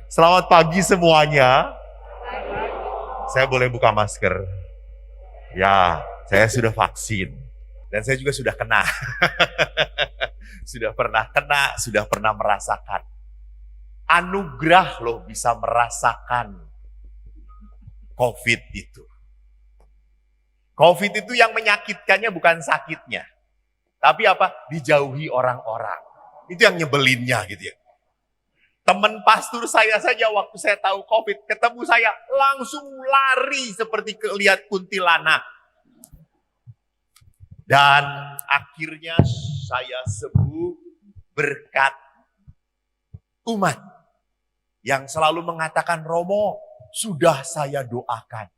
Selamat pagi semuanya. Saya boleh buka masker? Ya, saya sudah vaksin. Dan saya juga sudah kena. Sudah pernah kena, sudah pernah merasakan. Anugerah loh bisa merasakan COVID itu. COVID itu yang menyakitkannya bukan sakitnya. Tapi apa? Dijauhi orang-orang. Itu yang nyebelinnya gitu ya. Teman pastor saya saja waktu saya tahu COVID, ketemu saya langsung lari seperti lihat kuntilanak. Dan akhirnya saya sembuh berkat umat yang selalu mengatakan, Romo, sudah saya doakan.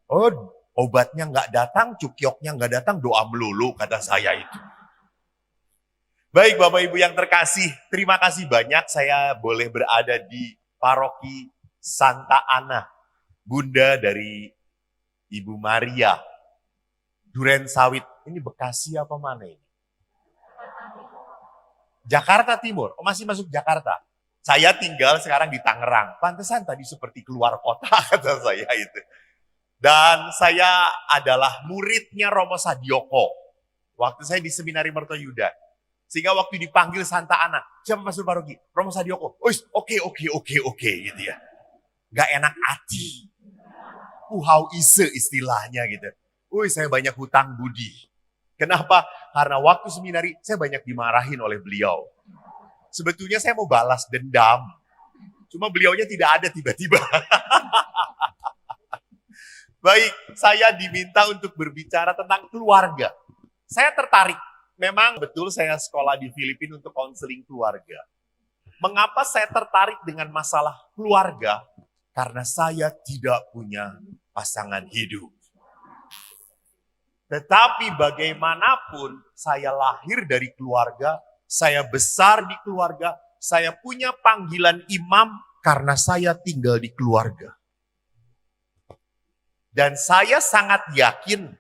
Oh, obatnya nggak datang, cukyoknya nggak datang, doa melulu, kata saya itu. Baik Bapak Ibu yang terkasih, terima kasih banyak saya boleh berada di Paroki Santa Ana, Bunda dari Ibu Maria, Duren Sawit. Ini Bekasi apa mana ini? Jakarta Timur, oh masih masuk Jakarta. Saya tinggal sekarang di Tangerang, pantesan tadi seperti keluar kota kata saya itu. Dan saya adalah muridnya Romo Sadioko, waktu saya di Seminari Mertoyudan. Sehingga waktu dipanggil Santa Ana, siapa pastor paroki? Romo Sadioko. Oke gitu ya. Gak enak hati. How ise istilahnya gitu. Saya banyak hutang budi. Kenapa? Karena waktu seminari saya banyak dimarahin oleh beliau. Sebetulnya saya mau balas dendam. Cuma beliaunya tidak ada tiba-tiba. Baik, saya diminta untuk berbicara tentang keluarga. Saya tertarik. Memang betul saya sekolah di Filipina untuk konseling keluarga. Mengapa saya tertarik dengan masalah keluarga? Karena saya tidak punya pasangan hidup. Tetapi bagaimanapun saya lahir dari keluarga, saya besar di keluarga, saya punya panggilan imam karena saya tinggal di keluarga. Dan saya sangat yakin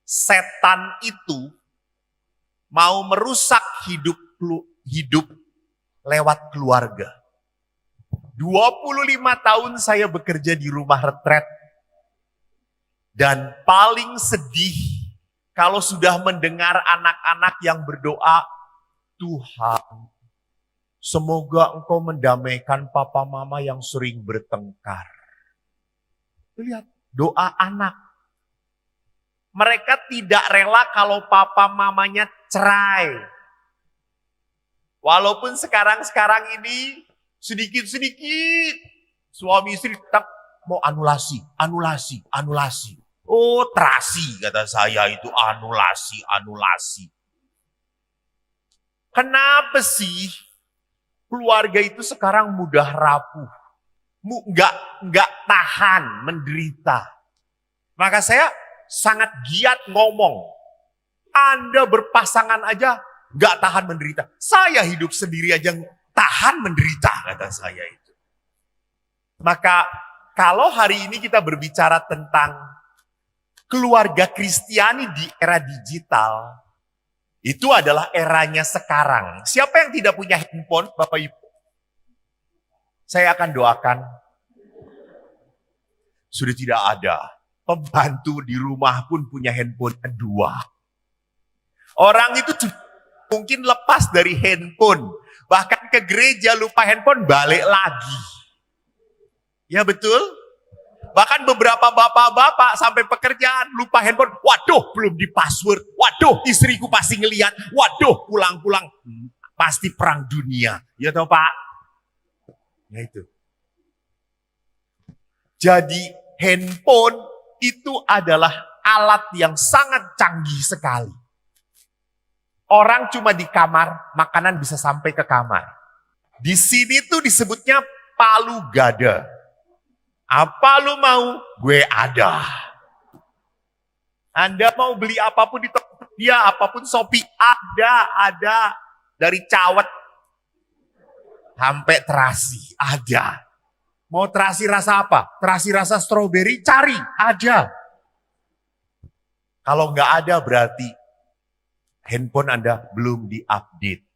setan itu mau merusak hidup lewat keluarga. 25 tahun saya bekerja di rumah retret. Dan paling sedih kalau sudah mendengar anak-anak yang berdoa, Tuhan, semoga Engkau mendamaikan papa mama yang sering bertengkar. Lihat, doa anak. Mereka tidak rela kalau papa mamanya cerai. Walaupun sekarang ini sedikit-sedikit suami istri tetap mau anulasi. Oh, terasi kata saya itu anulasi. Kenapa sih keluarga itu sekarang mudah rapuh? Nggak tahan menderita. Maka saya sangat giat ngomong. Anda berpasangan aja gak tahan menderita. Saya hidup sendiri aja tahan menderita, kata saya itu. Maka kalau hari ini kita berbicara tentang keluarga Kristiani di era digital, itu adalah eranya sekarang. Siapa yang tidak punya handphone, Bapak Ibu? Saya akan doakan. Sudah tidak ada. Pembantu di rumah pun punya handphone 2. Orang itu mungkin lepas dari handphone. Bahkan ke gereja lupa handphone balik lagi. Ya betul? Bahkan beberapa bapak-bapak sampai pekerjaan lupa handphone. Waduh belum di password. Waduh istriku pasti ngelihat. Waduh pulang-pulang pasti perang dunia. Ya toh Pak? Ya itu. Jadi handphone itu adalah alat yang sangat canggih sekali. Orang cuma di kamar, makanan bisa sampai ke kamar. Di sini tuh disebutnya palu gada. Apa lu mau? Gue ada. Anda mau beli apapun di Tokopedia, apapun Shopee, ada. Dari cawet sampai terasi, ada. Mau terasi rasa apa? Terasi rasa stroberi, cari, ada. Kalau nggak ada berarti handphone Anda belum diupdate.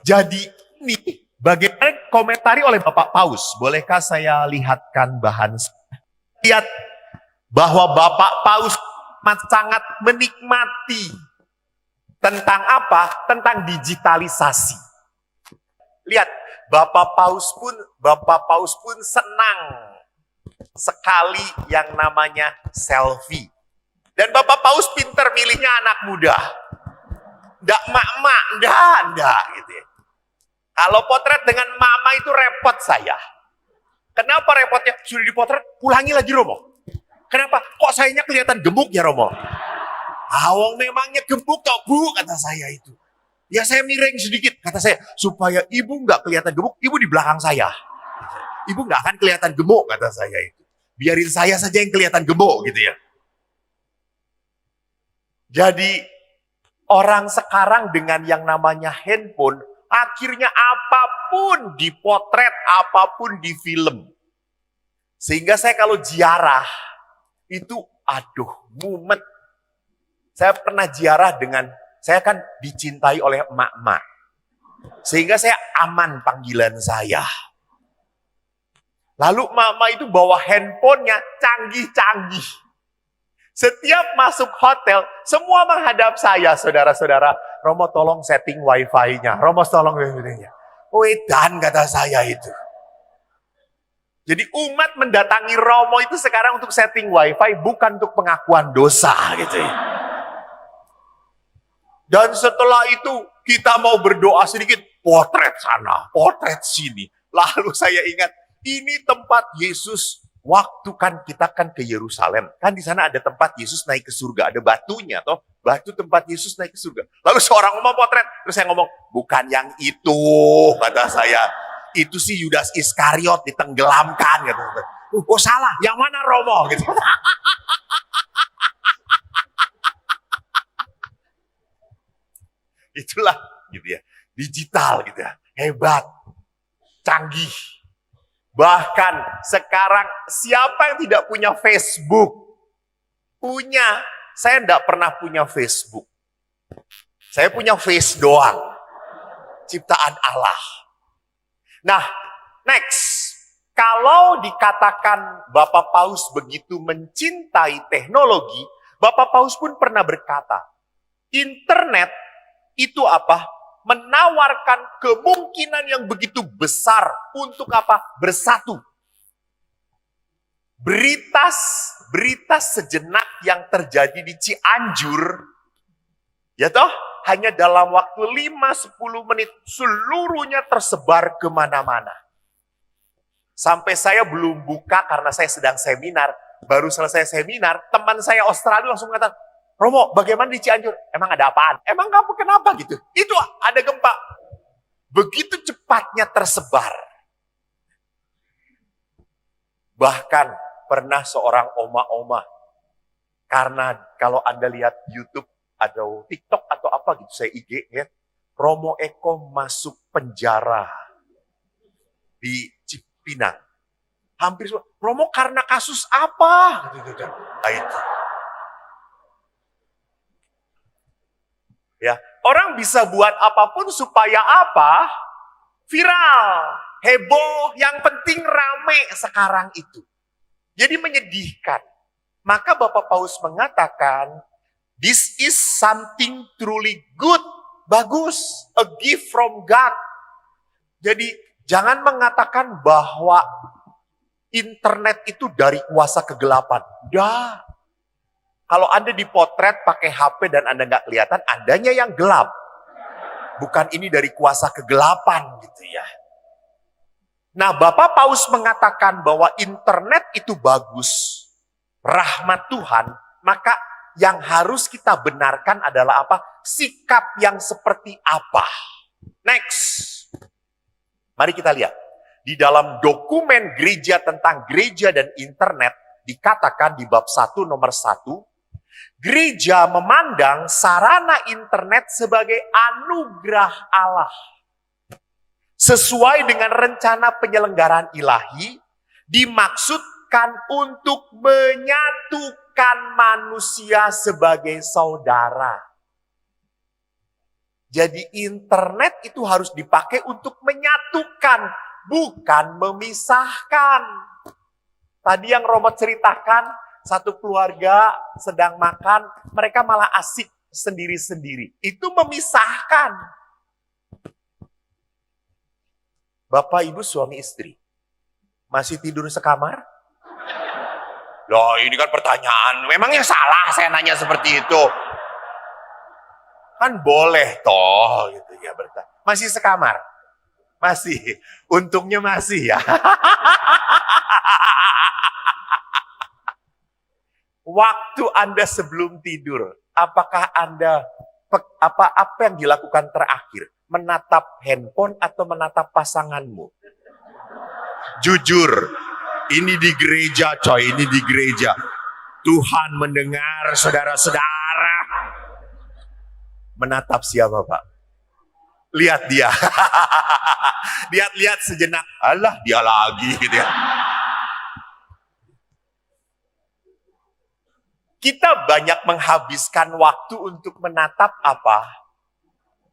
Jadi ini Bagaimana komentari oleh Bapak Paus? Bolehkah saya lihatkan bahan? Lihat bahwa Bapak Paus sangat menikmati tentang apa? Tentang digitalisasi. Lihat, Bapak Paus pun senang sekali yang namanya selfie. Dan Bapak Paus pinter milihnya anak muda. Nggak mak-mak, nggak gitu ya. Kalau potret dengan mama itu repot saya. Kenapa repotnya? Sudah dipotret, ulangi lagi Romo. Kenapa? Kok sayanya kelihatan gemuk ya Romo? Awang memangnya gemuk kok Bu, kata saya itu. Ya saya miring sedikit, kata saya. Supaya ibu nggak kelihatan gemuk, ibu di belakang saya. Ibu nggak akan kelihatan gemuk, kata saya itu. Biarin saya saja yang kelihatan gemuk gitu ya. Jadi orang sekarang dengan yang namanya handphone, akhirnya apapun dipotret, apapun di film. Sehingga saya kalau ziarah, itu aduh mumet. Saya pernah ziarah dengan, saya kan dicintai oleh emak-emak. Sehingga saya aman panggilan saya. Lalu mama itu bawa handphonenya canggih-canggih. Setiap masuk hotel, semua menghadap saya, saudara-saudara. Romo tolong setting wifi-nya. Romo tolong wifi-nya. Wedan kata saya itu. Jadi umat mendatangi Romo itu sekarang untuk setting wifi, bukan untuk pengakuan dosa gitu ya. Dan setelah itu kita mau berdoa sedikit, potret sana, potret sini. Lalu saya ingat, ini tempat Yesus waktu kan kita kan ke Yerusalem. Kan di sana ada tempat Yesus naik ke surga, ada batunya toh. Batu tempat Yesus naik ke surga. Lalu seorang ngomong potret, terus saya ngomong, bukan yang itu, kata saya. Itu sih Yudas Iskariot ditenggelamkan gitu. Oh salah, yang mana Romo gitu. Itulah gitu ya. Digital gitu ya. Hebat. Canggih. Bahkan sekarang siapa yang tidak punya Facebook? Punya. Saya tidak pernah punya Facebook. Saya punya face doang. Ciptaan Allah. Nah, next. Kalau dikatakan Bapak Paus begitu mencintai teknologi, Bapak Paus pun pernah berkata, internet itu apa? Menawarkan kemungkinan yang begitu besar untuk apa? Bersatu. Berita sejenak yang terjadi di Cianjur, ya toh, hanya dalam waktu 5-10 menit seluruhnya tersebar kemana-mana. Sampai saya belum buka karena saya sedang seminar, baru selesai seminar, teman saya Australia langsung mengatakan, Romo, bagaimana di Cianjur? Emang ada apaan? Emang kamu kenapa gitu? Itu ada gempa. Begitu cepatnya tersebar. Bahkan pernah seorang oma-oma, karena kalau Anda lihat YouTube atau TikTok atau apa gitu, saya IG ya, Romo Eko masuk penjara di Cipinang. Hampir semua. Romo karena kasus apa? Nah, itu. Ya, orang bisa buat apapun supaya apa? Viral, heboh, yang penting rame sekarang itu. Jadi menyedihkan. Maka Bapak Paus mengatakan, this is something truly good, bagus, a gift from God. Jadi jangan mengatakan bahwa internet itu dari kuasa kegelapan. Dah. Kalau Anda dipotret pakai HP dan Anda nggak kelihatan, Andanya yang gelap. Bukan ini dari kuasa kegelapan gitu ya. Nah, Bapak Paus mengatakan bahwa internet itu bagus, rahmat Tuhan, maka yang harus kita benarkan adalah apa? Sikap yang seperti apa? Next. Mari kita lihat. Di dalam dokumen gereja tentang gereja dan internet, dikatakan di bab 1 nomor 1, gereja memandang sarana internet sebagai anugerah Allah. Sesuai dengan rencana penyelenggaraan ilahi, dimaksudkan untuk menyatukan manusia sebagai saudara. Jadi internet itu harus dipakai untuk menyatukan, bukan memisahkan. Tadi yang Romo ceritakan, satu keluarga sedang makan, mereka malah asik sendiri-sendiri. Itu memisahkan. Bapak, Ibu, suami, istri. Masih tidur sekamar? Loh, ini kan pertanyaan. Memangnya salah saya nanya seperti itu? Kan boleh toh gitu ya bertanya. Masih sekamar? Masih. Untungnya masih ya. Waktu Anda sebelum tidur, apakah Anda apa yang dilakukan terakhir? Menatap handphone atau menatap pasanganmu? Jujur, ini di gereja coy, ini di gereja. Tuhan mendengar saudara-saudara. Menatap siapa, Pak? Lihat dia. Lihat sejenak. Alah, dia lagi gitu ya. Kita banyak menghabiskan waktu untuk menatap apa?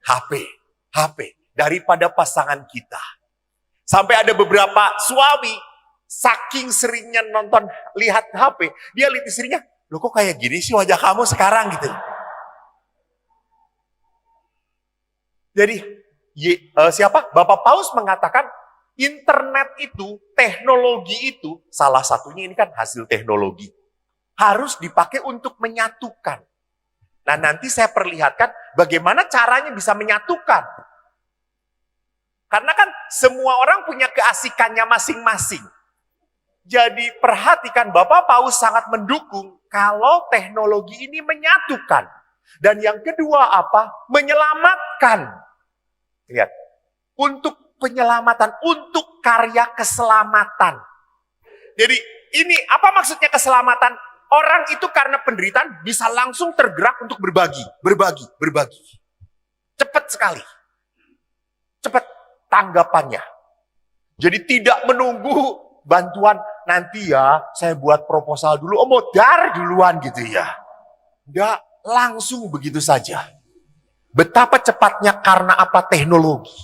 HP. Daripada pasangan kita. Sampai ada beberapa suami, saking seringnya nonton, lihat HP, dia lihat istrinya, loh kok kayak gini sih wajah kamu sekarang gitu. Jadi, Bapak Paus mengatakan, internet itu, teknologi itu, salah satunya ini kan hasil teknologi, harus dipakai untuk menyatukan. Nah, nanti saya perlihatkan bagaimana caranya bisa menyatukan. Karena kan semua orang punya keasikannya masing-masing. Jadi perhatikan, Bapak Paus sangat mendukung kalau teknologi ini menyatukan. Dan yang kedua apa? Menyelamatkan. Lihat, untuk penyelamatan, untuk karya keselamatan. Jadi ini apa maksudnya keselamatan? Orang itu karena penderitaan bisa langsung tergerak untuk berbagi. Cepat sekali. Cepat tanggapannya. Jadi tidak menunggu bantuan, nanti ya saya buat proposal dulu, modar duluan gitu ya. Enggak, langsung begitu saja. Betapa cepatnya karena apa? Teknologi.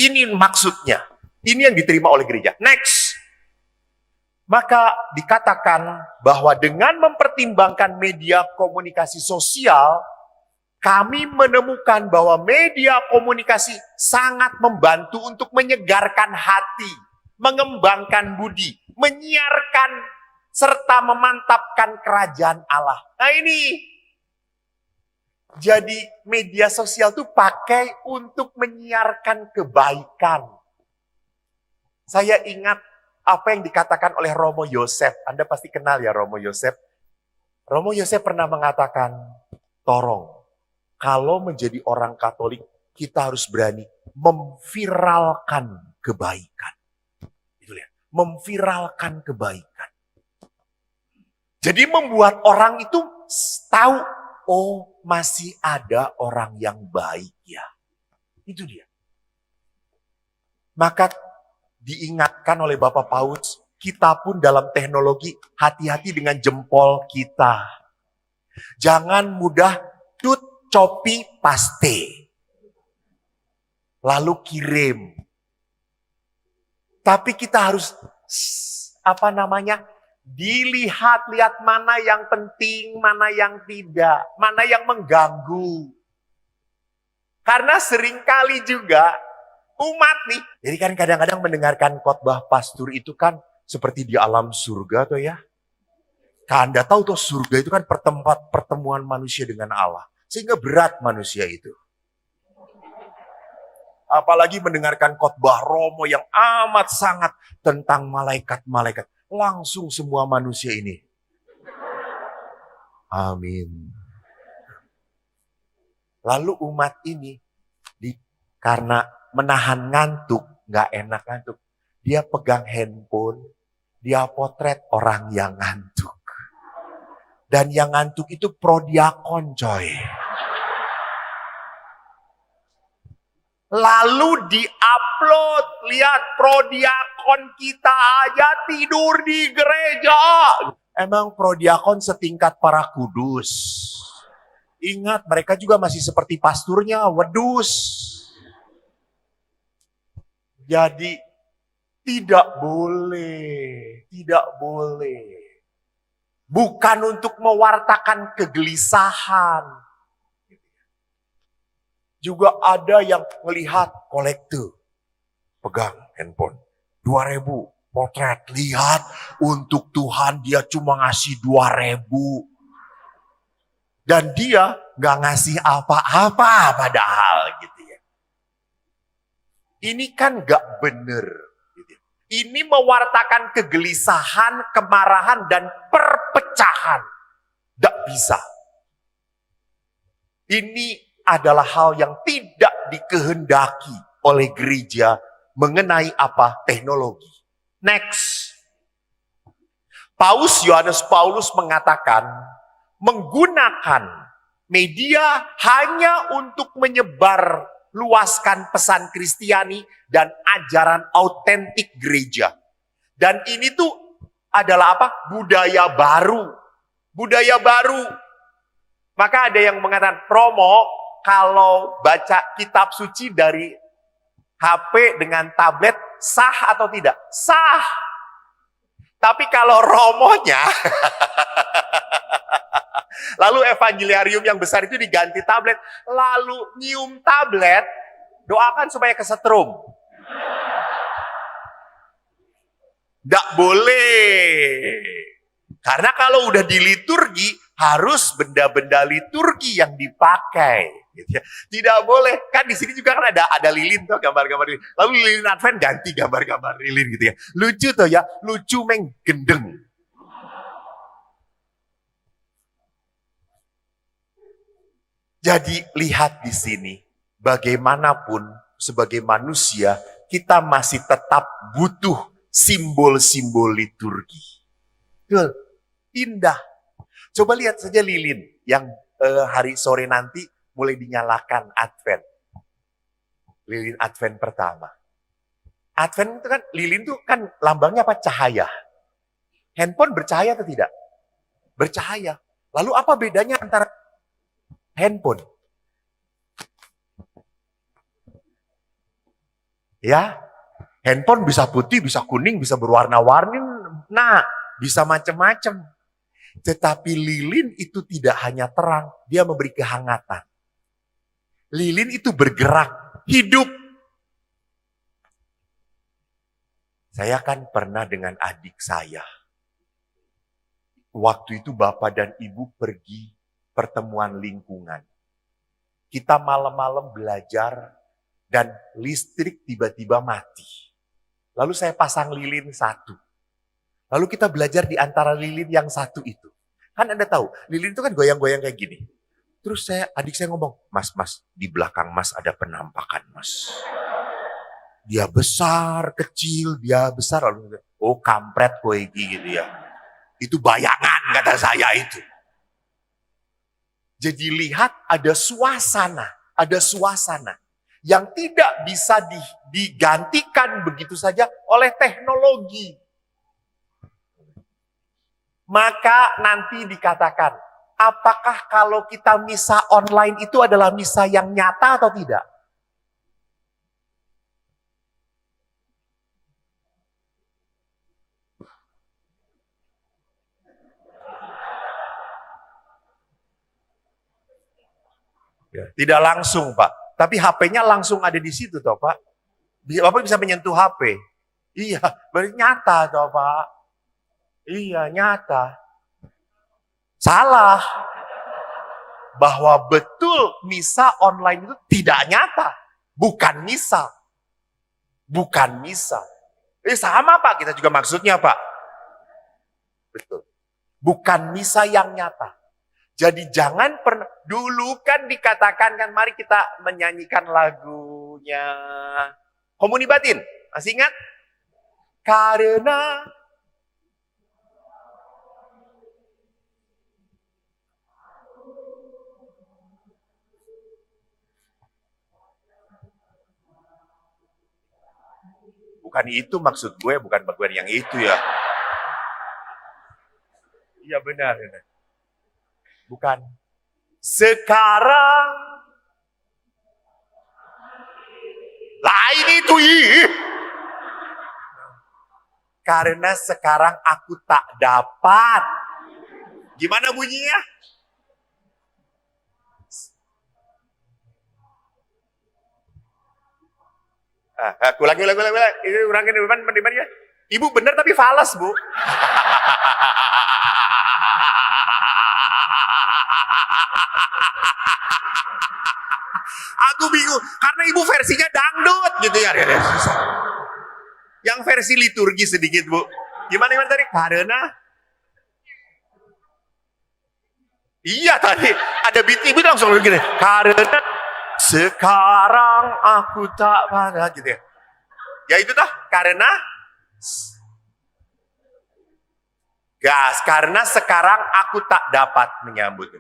Ini maksudnya. Ini yang diterima oleh gereja. Next. Maka dikatakan bahwa dengan mempertimbangkan media komunikasi sosial, kami menemukan bahwa media komunikasi sangat membantu untuk menyegarkan hati, mengembangkan budi, menyiarkan, serta memantapkan kerajaan Allah. Nah ini, jadi media sosial itu pakai untuk menyiarkan kebaikan. Saya ingat apa yang dikatakan oleh Romo Yosef. Anda pasti kenal ya Romo Yosef. Romo Yosef pernah mengatakan, tolong, kalau menjadi orang Katolik, kita harus berani memviralkan kebaikan. Itu lihat, memviralkan kebaikan. Jadi membuat orang itu tahu, oh masih ada orang yang baik ya. Itu dia. Maka diingatkan oleh Bapak Paus, kita pun dalam teknologi hati-hati dengan jempol kita. Jangan mudah copy paste. Lalu kirim. Tapi kita harus dilihat-lihat mana yang penting, mana yang tidak, mana yang mengganggu. Karena seringkali juga umat nih, jadi kan kadang-kadang mendengarkan khotbah pastor itu kan seperti di alam surga tuh ya. Anda tahu tuh surga itu kan tempat pertemuan manusia dengan Allah. Sehingga berat manusia itu. Apalagi mendengarkan khotbah Romo yang amat sangat tentang malaikat-malaikat. Langsung semua manusia ini. Amin. Lalu umat ini karena menahan ngantuk, nggak enak ngantuk. Dia pegang handphone, dia potret orang yang ngantuk. Dan yang ngantuk itu prodiakon coy. Lalu di-upload, lihat prodiakon kita aja tidur di gereja. Emang prodiakon setingkat para kudus. Ingat, mereka juga masih seperti pasturnya, wedus. Jadi, tidak boleh. Bukan untuk mewartakan kegelisahan. Juga ada yang melihat kolektor. Pegang handphone. 2.000 potret. Lihat, untuk Tuhan dia cuma ngasih 2.000. Dan dia gak ngasih apa-apa padahal gitu ya. Ini kan gak bener. Gitu. Ini mewartakan kegelisahan, kemarahan, dan perpecahan. Gak bisa. Ini adalah hal yang tidak dikehendaki oleh gereja mengenai apa? Teknologi. Next. Yohanes Paulus mengatakan, menggunakan media hanya untuk menyebar luaskan pesan Kristiani dan ajaran autentik gereja. Dan ini tuh adalah apa? Budaya baru. Budaya baru. Maka ada yang mengatakan, Romo, kalau baca kitab suci dari HP dengan tablet, sah atau tidak? Sah. Tapi kalau Romonya, lalu evangeliarium yang besar itu diganti tablet, lalu nyium tablet, doakan supaya kesetrum. Nggak boleh. Karena kalau udah di liturgi, harus benda-benda liturgi yang dipakai. Gitu ya. Tidak boleh. Kan di sini juga kan ada lilin tuh, gambar-gambar lilin. Lalu lilin Advent ganti gambar-gambar lilin gitu ya. Lucu tuh ya, lucu gendeng. Jadi lihat di sini, bagaimanapun sebagai manusia, kita masih tetap butuh simbol-simbol liturgi. Betul, indah. Coba lihat saja lilin yang hari sore nanti mulai dinyalakan Advent. Lilin Advent pertama. Advent itu kan, lilin itu kan lambangnya apa? Cahaya. Handphone bercahaya atau tidak? Bercahaya. Lalu apa bedanya antara handphone? Ya, handphone bisa putih, bisa kuning, bisa berwarna-warni, nah, bisa macam-macam. Tetapi lilin itu tidak hanya terang, dia memberi kehangatan. Lilin itu bergerak, hidup. Saya kan pernah dengan adik saya. Waktu itu bapak dan ibu pergi pertemuan lingkungan. Kita malam-malam belajar dan listrik tiba-tiba mati. Lalu saya pasang lilin satu. Lalu kita belajar di antara lilin yang satu itu. Kan Anda tahu, lilin itu kan goyang-goyang kayak gini. Terus adik saya ngomong, Mas, di belakang Mas ada penampakan, Mas. Dia besar, kecil, dia besar. Lalu, oh kampret kowe gitu ya. Itu bayangan kata saya itu. Jadi lihat ada suasana yang tidak bisa digantikan begitu saja oleh teknologi. Maka nanti dikatakan, apakah kalau kita misa online itu adalah misa yang nyata atau tidak? Ya, tidak langsung, Pak. Tapi HP-nya langsung ada di situ, toh, Pak. Bapak bisa menyentuh HP. Iya, berarti nyata, toh, Pak. Iya, nyata. Salah. Bahwa betul misa online itu tidak nyata. Bukan misa. Bukan misa. Sama, Pak. Kita juga maksudnya, Pak. Betul. Bukan misa yang nyata. Jadi jangan pernah, dulu kan dikatakan kan, mari kita menyanyikan lagunya Komuni Batin. Masih ingat? Karena bukan itu maksud gue, bukan bagian yang itu ya. Iya benar. Bukan. sekarang. Lah ini tuh karena sekarang aku tak dapat. Gimana bunyinya? Ulangi. Ini urangin depannya. Ibu benar tapi falas, Bu. Aku bingung karena ibu versinya dangdut gitu ya. Yang versi liturgi sedikit, Bu. Gimana tadi? Karena iya tadi ada beat ibu langsung begini. Karena sekarang aku tak pada gitu ya. Ya itu dah karena karena sekarang aku tak dapat menyambut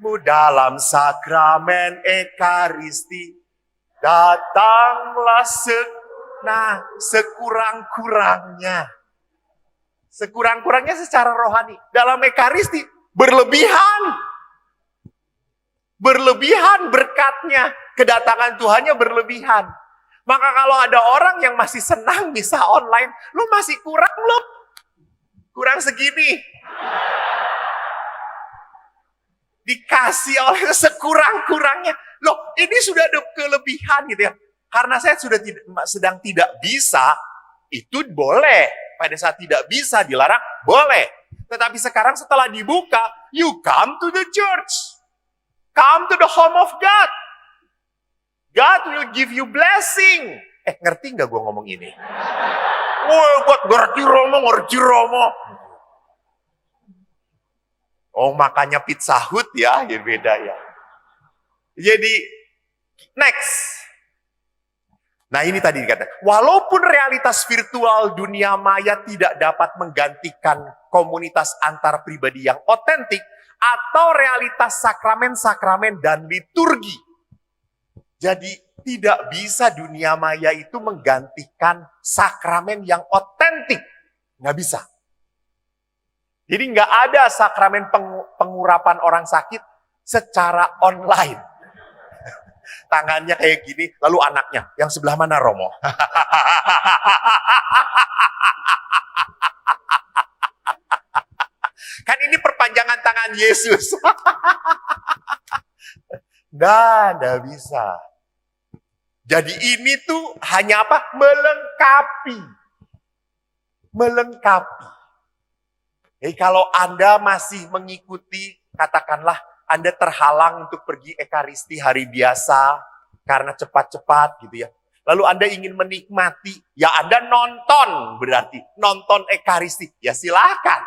mu dalam sakramen Ekaristi. Datanglah sekurang-kurangnya. Sekurang-kurangnya secara rohani. Dalam Ekaristi berlebihan. Berlebihan berkatnya. Kedatangan Tuhannya berlebihan. Maka kalau ada orang yang masih senang bisa online, lu masih kurang lu. Kurang segini. Dikasih oleh sekurang-kurangnya. Loh, ini sudah ada kelebihan gitu ya. Karena saya sedang tidak bisa, itu boleh. Pada saat tidak bisa dilarang, boleh. Tetapi sekarang setelah dibuka, you come to the church. Come to the home of God. God will give you blessing. Ngerti nggak gue ngomong ini? Wah, buat ngerti Romo. Oh, makanya Pizza Hut ya beda ya. Jadi, next. Nah ini tadi dikatakan, walaupun realitas virtual dunia maya tidak dapat menggantikan komunitas antar pribadi yang otentik, atau realitas sakramen-sakramen dan liturgi. Jadi tidak bisa dunia maya itu menggantikan sakramen yang otentik. Nggak bisa. Jadi nggak ada sakramen pengurapan orang sakit secara online. Tangannya kayak gini, lalu anaknya, yang sebelah mana Romo? Kan ini perpanjangan tangan Yesus. Nggak bisa. Jadi ini tuh hanya apa? Melengkapi. Jadi kalau Anda masih mengikuti, katakanlah Anda terhalang untuk pergi Ekaristi hari biasa, karena cepat-cepat gitu ya. Lalu Anda ingin menikmati, ya Anda nonton berarti. Nonton Ekaristi, ya silakan.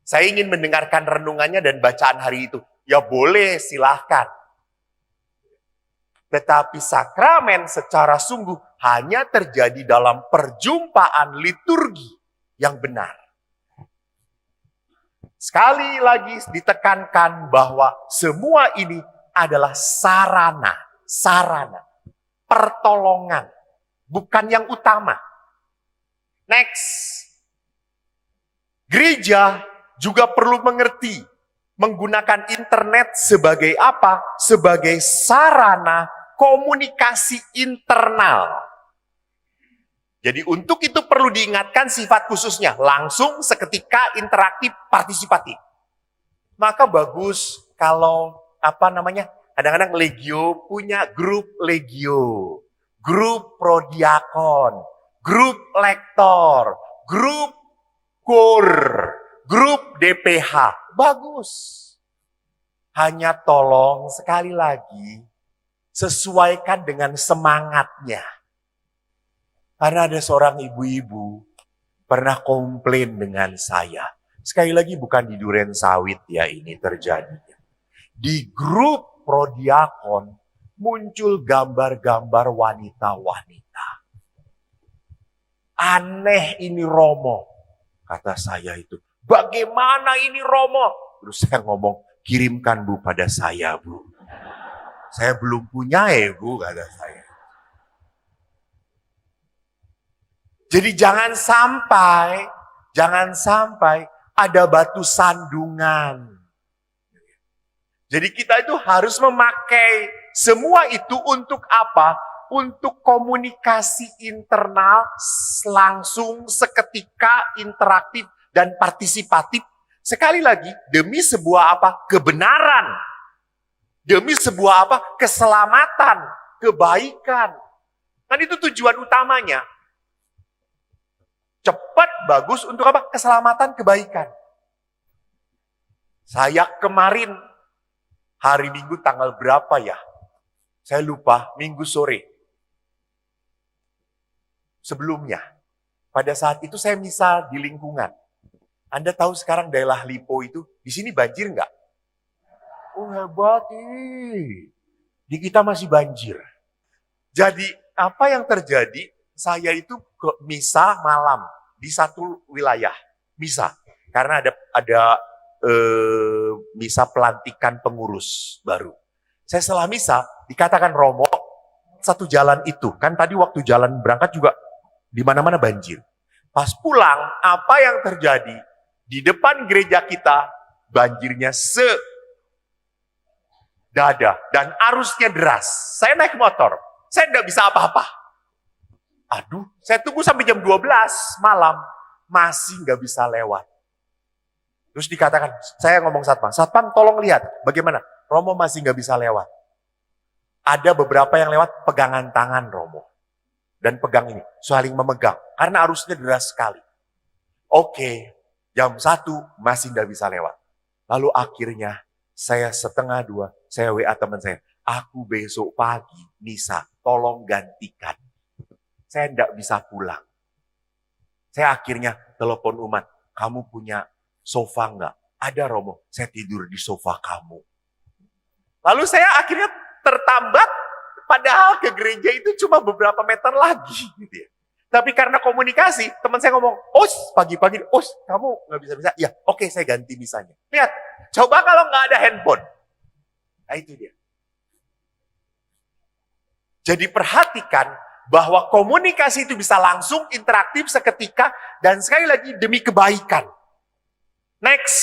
Saya ingin mendengarkan renungannya dan bacaan hari itu. Ya boleh, silahkan. Tetapi sakramen secara sungguh hanya terjadi dalam perjumpaan liturgi yang benar. Sekali lagi ditekankan bahwa semua ini adalah sarana, pertolongan, bukan yang utama. Next. Gereja juga perlu mengerti menggunakan internet sebagai apa? Sebagai sarana komunikasi internal. Jadi untuk itu perlu diingatkan sifat khususnya, langsung seketika interaktif partisipatif. Maka bagus kalau kadang-kadang Legio punya grup Legio, grup prodiakon, grup lektor, grup kur, grup DPH. Bagus. Hanya tolong sekali lagi sesuaikan dengan semangatnya. Karena ada seorang ibu-ibu pernah komplain dengan saya. Sekali lagi bukan di Duren Sawit ya ini terjadinya. Di grup prodiakon muncul gambar-gambar wanita-wanita. Aneh ini Romo, kata saya itu. Bagaimana ini Romo? Terus saya ngomong, kirimkan Bu pada saya Bu. Saya belum punya Bu, kata saya. Jadi jangan sampai ada batu sandungan. Jadi kita itu harus memakai semua itu untuk apa? Untuk komunikasi internal langsung, seketika, interaktif, dan partisipatif. Sekali lagi, demi sebuah apa? Kebenaran. Demi sebuah apa? Keselamatan, kebaikan. Kan itu tujuan utamanya. Cepat, bagus untuk apa? Keselamatan, kebaikan. Saya kemarin, hari Minggu tanggal berapa ya? Saya lupa, Minggu sore. Sebelumnya, pada saat itu saya misa di lingkungan. Anda tahu sekarang daerah Lipo itu, di sini banjir nggak? Oh hebat, di kita masih banjir. Jadi apa yang terjadi, saya itu ke misa malam di satu wilayah. Misa, karena ada misa pelantikan pengurus baru. Saya setelah misa, dikatakan Romo, satu jalan itu. Kan tadi waktu jalan berangkat juga di mana-mana banjir. Pas pulang, apa yang terjadi? Di depan gereja kita, banjirnya sedada dan arusnya deras. Saya naik motor, saya nggak bisa apa-apa. Aduh, saya tunggu sampai jam 12 malam, masih nggak bisa lewat. Terus dikatakan, saya ngomong Satpam tolong lihat, bagaimana? Romo masih nggak bisa lewat. Ada beberapa yang lewat pegangan tangan Romo. Dan pegang ini, saling memegang. Karena arusnya deras sekali. Oke, jam 1 masih nggak bisa lewat. Lalu akhirnya, saya setengah 2, saya WA teman saya. Aku besok pagi, misa, tolong gantikan. Saya nggak bisa pulang. Saya akhirnya telepon umat, kamu punya sofa nggak? Ada Romo, saya tidur di sofa kamu. Lalu saya akhirnya tertambat, padahal ke gereja itu cuma beberapa meter lagi. Gitu ya. Tapi karena komunikasi, teman saya ngomong, pagi-pagi, kamu nggak bisa-bisa? Ya, oke, saya ganti misanya. Lihat, coba kalau nggak ada handphone. Nah itu dia. Jadi perhatikan bahwa komunikasi itu bisa langsung, interaktif, seketika, dan sekali lagi demi kebaikan. Next.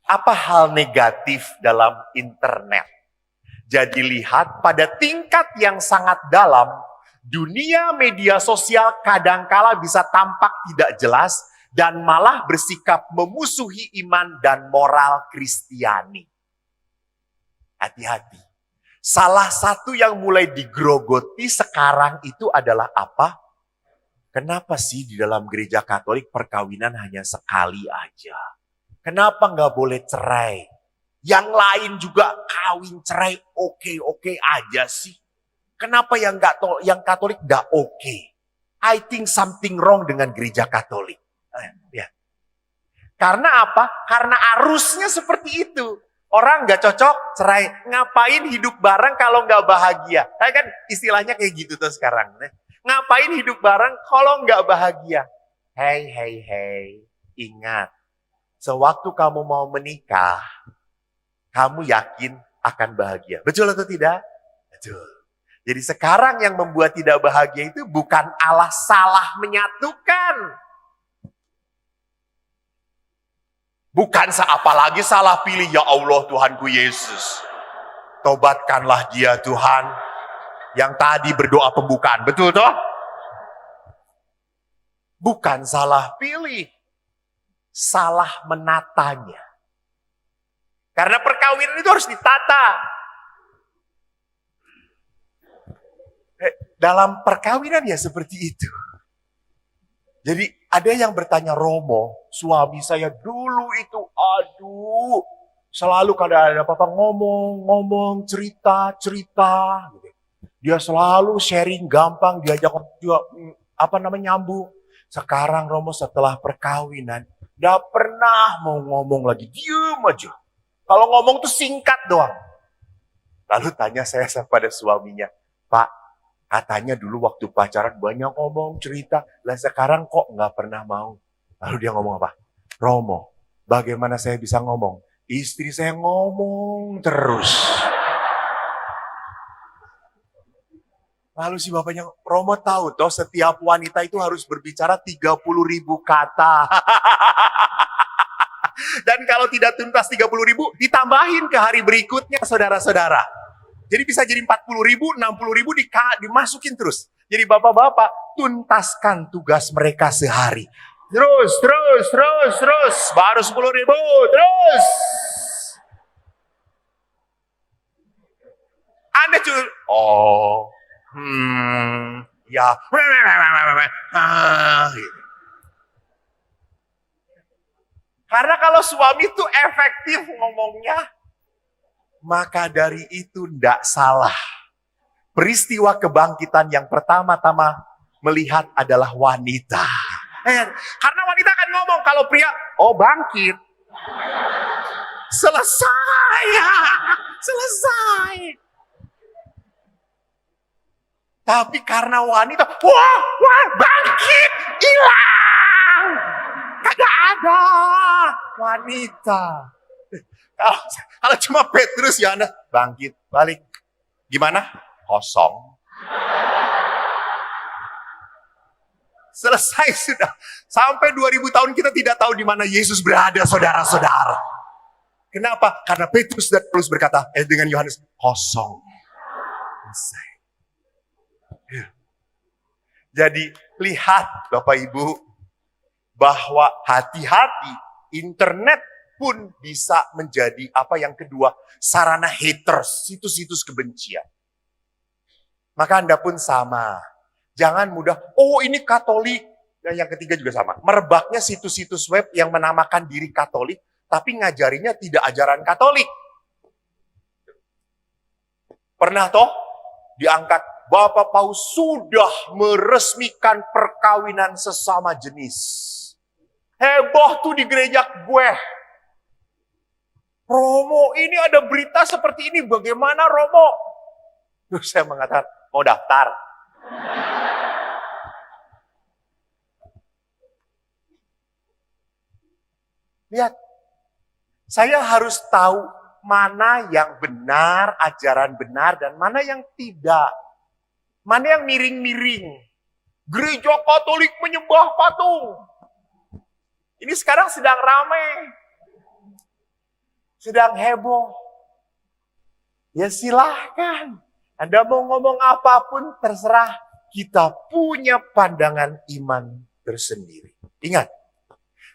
Apa hal negatif dalam internet? Jadi lihat pada tingkat yang sangat dalam, dunia media sosial kadangkala bisa tampak tidak jelas dan malah bersikap memusuhi iman dan moral Kristiani. Hati-hati. Salah satu yang mulai digrogoti sekarang itu adalah apa? Kenapa sih di dalam gereja Katolik perkawinan hanya sekali aja? Kenapa nggak boleh cerai? Yang lain juga kawin cerai oke aja sih. Kenapa yang Katolik nggak oke? I think something wrong dengan gereja Katolik. Ya. Karena apa? Karena arusnya seperti itu. Orang nggak cocok cerai. Ngapain hidup bareng kalau nggak bahagia? Kan istilahnya kayak gitu tuh sekarang. Ngapain hidup bareng kalau nggak bahagia? Hey, ingat. Sewaktu kamu mau menikah, kamu yakin akan bahagia. Betul atau tidak? Betul. Jadi sekarang yang membuat tidak bahagia itu bukan Allah salah menyatukan. Bukan apalagi salah pilih, ya Allah Tuhanku Yesus. Tobatkanlah dia Tuhan. Yang tadi berdoa pembukaan. Betul toh? Bukan salah pilih. Salah menatanya. Karena perkawinan itu harus ditata. Dalam perkawinan ya seperti itu. Jadi ada yang bertanya, Romo, suami saya dulu itu, selalu kalau ada apa-apa ngomong, cerita. Gitu. Dia selalu sharing gampang, diajak juga nyambung. Sekarang Romo setelah perkawinan, gak pernah mau ngomong lagi, diem aja. Kalau ngomong tuh singkat doang. Lalu tanya saya pada suaminya, Pak, katanya dulu waktu pacaran banyak ngomong, cerita. Lah sekarang kok nggak pernah mau. Lalu dia ngomong apa? Romo, bagaimana saya bisa ngomong? Istri saya ngomong terus. Lalu si bapaknya, Romo tahu toh setiap wanita itu harus berbicara 30.000 kata. Dan kalau tidak tuntas 30.000, ditambahin ke hari berikutnya, saudara-saudara. Jadi bisa jadi 40.000, 60.000 dimasukin terus. Jadi bapak-bapak, tuntaskan tugas mereka sehari. Terus. Baru 10.000, terus. Anda cuma, ya. Karena kalau suami itu efektif ngomongnya, maka dari itu tidak salah. Peristiwa kebangkitan yang pertama-tama melihat adalah wanita. Karena wanita akan ngomong, kalau pria, bangkit. Selesai. Tapi karena wanita, wah, bangkit, hilang. Kagak ada wanita. Kalau cuma Petrus ya Anda, bangkit, balik. Gimana? Kosong. Selesai sudah. Sampai 2000 tahun kita tidak tahu di mana Yesus berada, saudara-saudara. Kenapa? Karena Petrus dan Paulus berkata, dengan Yohanes, kosong. Selesai. Jadi lihat Bapak Ibu, bahwa hati-hati internet pun bisa menjadi yang kedua, sarana haters, situs-situs kebencian. Maka Anda pun sama. Jangan mudah, ini Katolik. Dan yang ketiga juga sama. Merebaknya situs-situs web yang menamakan diri Katolik, tapi ngajarinya tidak ajaran Katolik. Pernah toh diangkat, Bapak Paus sudah meresmikan perkawinan sesama jenis. Heboh tuh di gereja gue. Romo, ini ada berita seperti ini, bagaimana Romo? Terus saya mengatakan, mau daftar. Lihat, saya harus tahu mana yang benar, ajaran benar, dan mana yang tidak. Mana yang miring-miring. Gereja Katolik menyembah patung. Ini sekarang sedang ramai. Sedang heboh. Ya silahkan. Anda mau ngomong apapun terserah. Kita punya pandangan iman tersendiri. Ingat.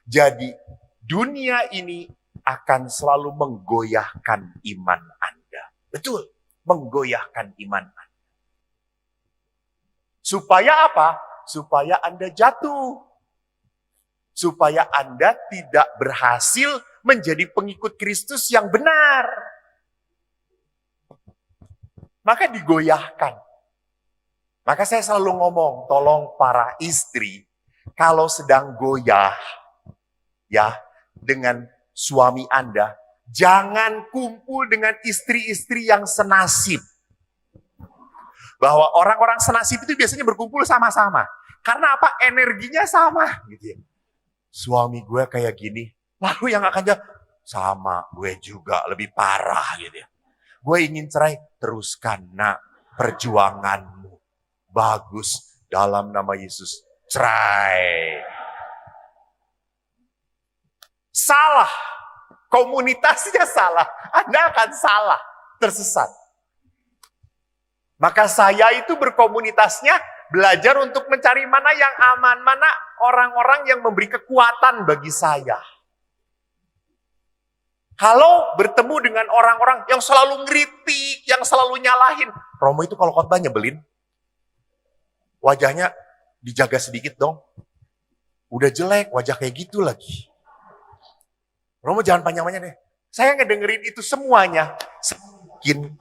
Jadi dunia ini akan selalu menggoyahkan iman Anda. Betul. Menggoyahkan iman Anda. Supaya apa? Supaya Anda jatuh. Supaya Anda tidak berhasil menjadi pengikut Kristus yang benar. Maka digoyahkan. Maka saya selalu ngomong, tolong para istri, kalau sedang goyah, ya, dengan suami Anda, jangan kumpul dengan istri-istri yang senasib. Bahwa orang-orang senasib itu biasanya berkumpul sama-sama. Karena apa? Energinya sama. Gitu ya. Suami gue kayak gini. Lalu yang akan jawab, sama gue juga, lebih parah. Gitu ya. Gue ingin cerai, teruskan nak perjuanganmu. Bagus, dalam nama Yesus, cerai. Salah. Komunitasnya salah. Anda akan salah, tersesat. Maka saya itu berkomunitasnya belajar untuk mencari mana yang aman, mana orang-orang yang memberi kekuatan bagi saya. Kalau bertemu dengan orang-orang yang selalu ngeritik, yang selalu nyalahin. Romo itu kalau khotbah nyebelin, wajahnya dijaga sedikit dong. Udah jelek, wajah kayak gitu lagi. Romo jangan panjang-panjang deh. Saya ngedengerin itu semuanya. Semakin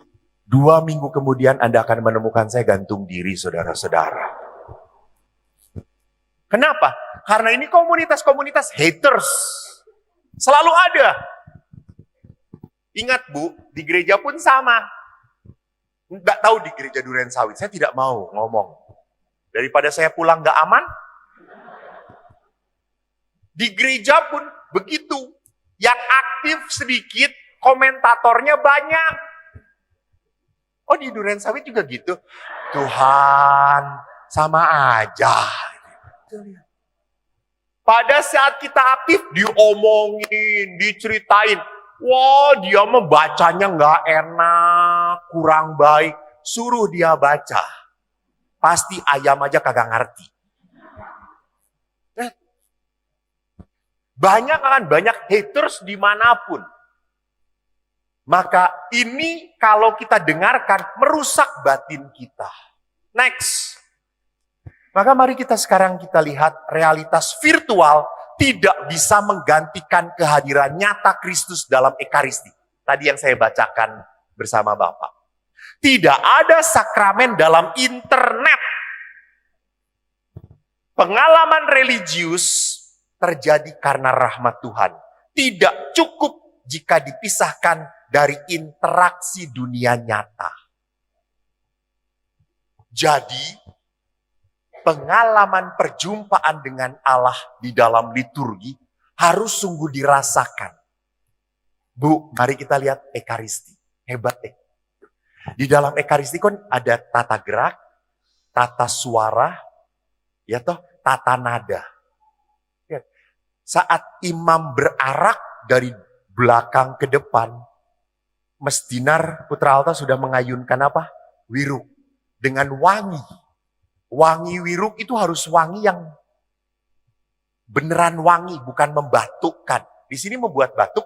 2 minggu kemudian Anda akan menemukan saya gantung diri, saudara-saudara. Kenapa? Karena ini komunitas-komunitas haters. Selalu ada. Ingat Bu, di gereja pun sama. Nggak tahu di gereja Duren Sawit, saya tidak mau ngomong. Daripada saya pulang nggak aman. Di gereja pun begitu. Yang aktif sedikit, komentatornya banyak. Oh di Duren Sawit juga gitu. Tuhan, sama aja. Pada saat kita aktif, diomongin, diceritain. Wah, dia membacanya nggak enak, kurang baik. Suruh dia baca. Pasti ayam aja kagak ngerti. Banyak haters dimanapun. Maka ini kalau kita dengarkan, merusak batin kita. Next. Maka mari sekarang kita lihat realitas virtual tidak bisa menggantikan kehadiran nyata Kristus dalam Ekaristi. Tadi yang saya bacakan bersama Bapak. Tidak ada sakramen dalam internet. Pengalaman religius terjadi karena rahmat Tuhan. Tidak cukup jika dipisahkan dari interaksi dunia nyata. Jadi, pengalaman perjumpaan dengan Allah di dalam liturgi harus sungguh dirasakan. Bu, mari kita lihat Ekaristi. Hebat deh. Di dalam Ekaristi kan ada tata gerak, tata suara, ya toh, tata nada. Saat imam berarak dari belakang ke depan, Mesdinar Putra Alta sudah mengayunkan apa? Wiruk. Dengan wangi. Wangi wiruk itu harus wangi yang beneran wangi, bukan membatukkan. Di sini membuat batuk.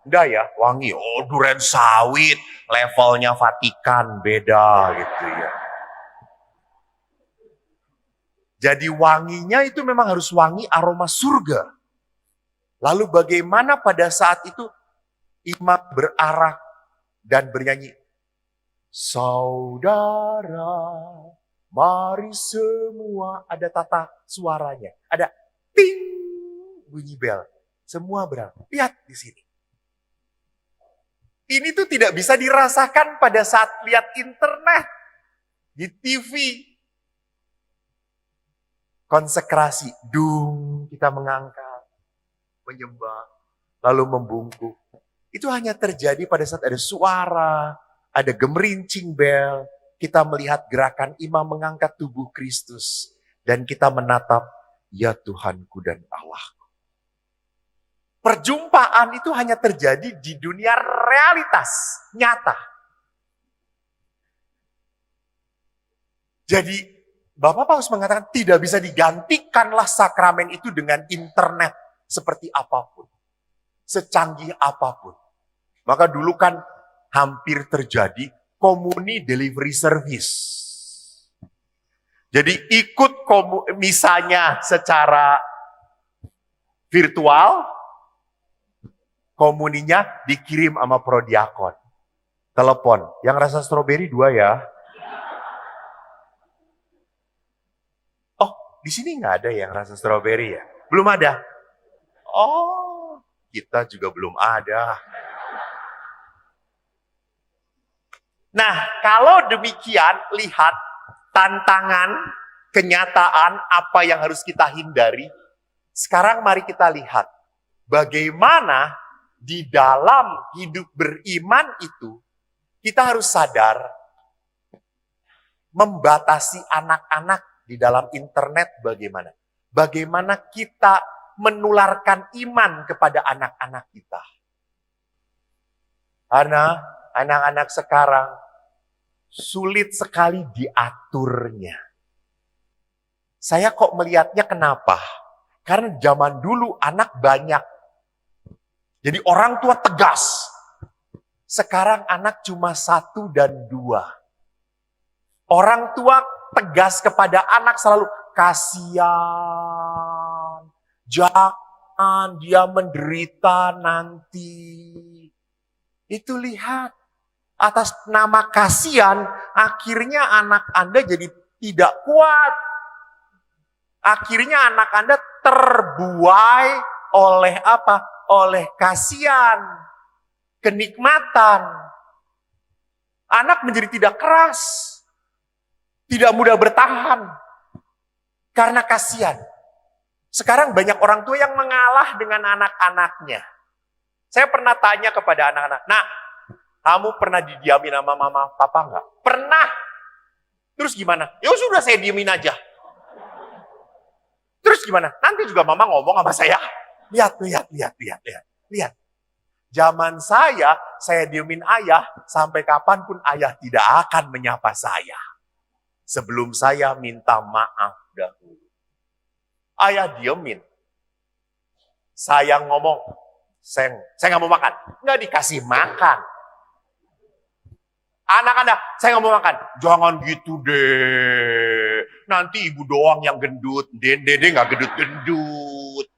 Enggak ya, wangi. Oh, duren sawit, levelnya Vatikan, beda gitu ya. Jadi wanginya itu memang harus wangi aroma surga. Lalu bagaimana pada saat itu imam berarak dan bernyanyi, saudara, mari semua, ada tata suaranya. Ada ting, bunyi bel. Semua berarak. Lihat di sini. Ini tuh tidak bisa dirasakan pada saat lihat internet, di TV. Konsekrasi, dung, kita mengangkat, menyembah, lalu membungkuk. Itu hanya terjadi pada saat ada suara, ada gemerincing bel, kita melihat gerakan imam mengangkat tubuh Kristus, dan kita menatap, ya Tuhanku dan Allahku. Perjumpaan itu hanya terjadi di dunia realitas, nyata. Jadi, Bapak Paus mengatakan tidak bisa digantikanlah sakramen itu dengan internet seperti apapun. Secanggih apapun. Maka dulu kan hampir terjadi komuni delivery service. Jadi ikut misalnya secara virtual, komuninya dikirim sama prodiakon. Telepon, yang rasa stroberi 2 ya. Oh, di sini nggak ada yang rasa stroberi ya? Belum ada? Oh, kita juga belum ada. Nah, kalau demikian, lihat tantangan, kenyataan, apa yang harus kita hindari. Sekarang mari kita lihat bagaimana di dalam hidup beriman itu, kita harus sadar membatasi anak-anak di dalam internet bagaimana. Bagaimana kita menularkan iman kepada anak-anak kita. Karena anak-anak sekarang sulit sekali diaturnya. Saya kok melihatnya kenapa? Karena zaman dulu anak banyak. Jadi orang tua tegas. Sekarang anak cuma 1 dan 2. Orang tua tegas kepada anak selalu, kasihan, jangan dia menderita nanti. Itu lihat, atas nama kasihan, akhirnya anak Anda jadi tidak kuat. Akhirnya anak Anda terbuai oleh apa? Oleh kasihan, kenikmatan. Anak menjadi tidak keras, tidak mudah bertahan, karena kasihan. Sekarang banyak orang tua yang mengalah dengan anak-anaknya. Saya pernah tanya kepada anak-anak, "Nak, kamu pernah didiamin sama mama papa enggak?" "Pernah." "Terus gimana?" "Ya sudah, saya diemin aja." "Terus Terus gimana? Nanti juga mama ngomong sama saya. Lihat. Zaman saya diemin ayah, sampai kapanpun ayah tidak akan menyapa saya. Sebelum saya minta maaf dahulu. Ayah diemin. Saya ngomong, saya nggak mau makan. Nggak dikasih makan. Anak-anak, saya nggak mau makan. Jangan gitu deh. Nanti ibu doang yang gendut. Dede nggak gendut-gendut.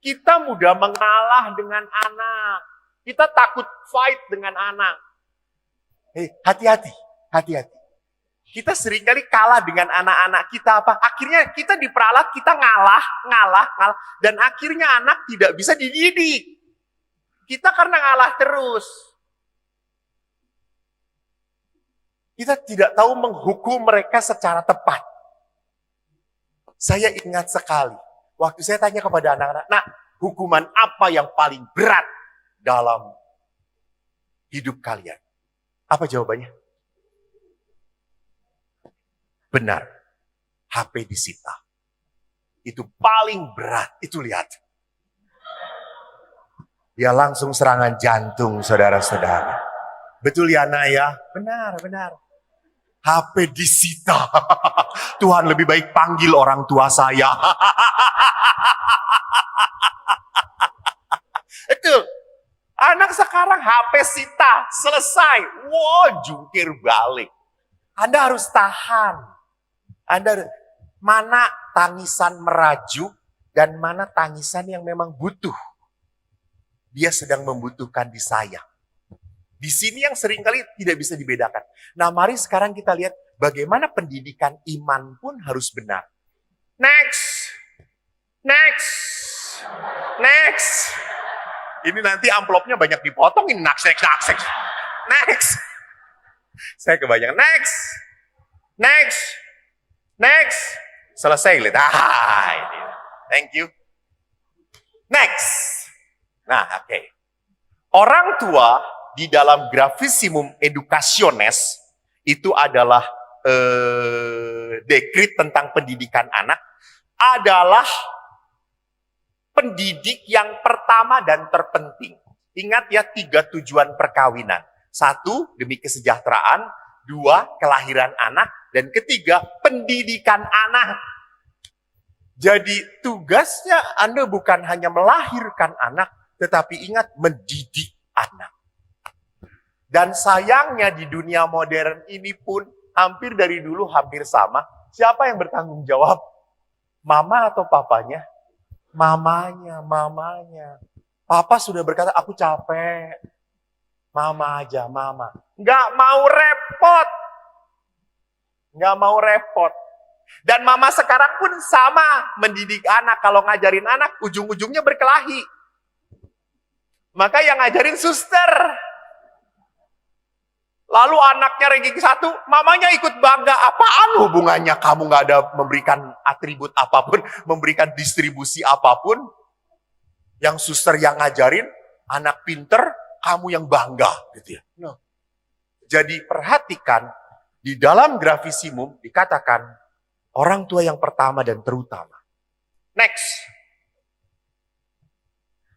Kita mudah mengalah dengan anak. Kita takut fight dengan anak. Hati-hati. Kita seringkali kalah dengan anak-anak kita apa? Akhirnya kita diperalat, kita ngalah. Dan akhirnya anak tidak bisa dididik. Kita karena ngalah terus. Kita tidak tahu menghukum mereka secara tepat. Saya ingat sekali, waktu saya tanya kepada anak-anak, nah, hukuman apa yang paling berat dalam hidup kalian? Apa jawabannya? Benar, HP disita. Itu paling berat, itu lihat. Ya langsung serangan jantung, saudara-saudara. Betul ya, Nak ya? Benar. HP disita. Tuhan lebih baik panggil orang tua saya. Itu. Anak sekarang HP sita. Selesai. Wow, jungkir balik. Anda harus tahan. Mana tangisan merajuk dan mana tangisan yang memang butuh. Dia sedang membutuhkan disayang. Di sini yang seringkali tidak bisa dibedakan. Nah, mari sekarang kita lihat bagaimana pendidikan iman pun harus benar. Next. Ini nanti amplopnya banyak dipotong, ini next. Saya kebanyakan. Next. Selesai, lihat. Ini. Thank you. Next. Nah, oke. Orang tua di dalam Gravissimum Educationes itu adalah dekrit tentang pendidikan anak, adalah pendidik yang pertama dan terpenting. Ingat ya, 3 tujuan perkawinan. 1, demi kesejahteraan. 2, kelahiran anak. Dan 3, pendidikan anak. Jadi tugasnya Anda bukan hanya melahirkan anak, tetapi ingat mendidik anak. Dan sayangnya di dunia modern ini pun hampir dari dulu hampir sama. Siapa yang bertanggung jawab? Mama atau papanya? Mamanya. Papa sudah berkata, aku capek. Mama aja. Nggak mau repot. Dan mama sekarang pun sama mendidik anak. Kalau ngajarin anak, ujung-ujungnya berkelahi. Maka yang ngajarin suster. Lalu anaknya ranking 1, mamanya ikut bangga. Apaan hubungannya? Kamu nggak ada memberikan atribut apapun, memberikan distribusi apapun. Yang suster yang ngajarin, anak pinter, kamu yang bangga. Gitu ya. No. Jadi perhatikan, di dalam Gravissimum dikatakan, orang tua yang pertama dan terutama. Next.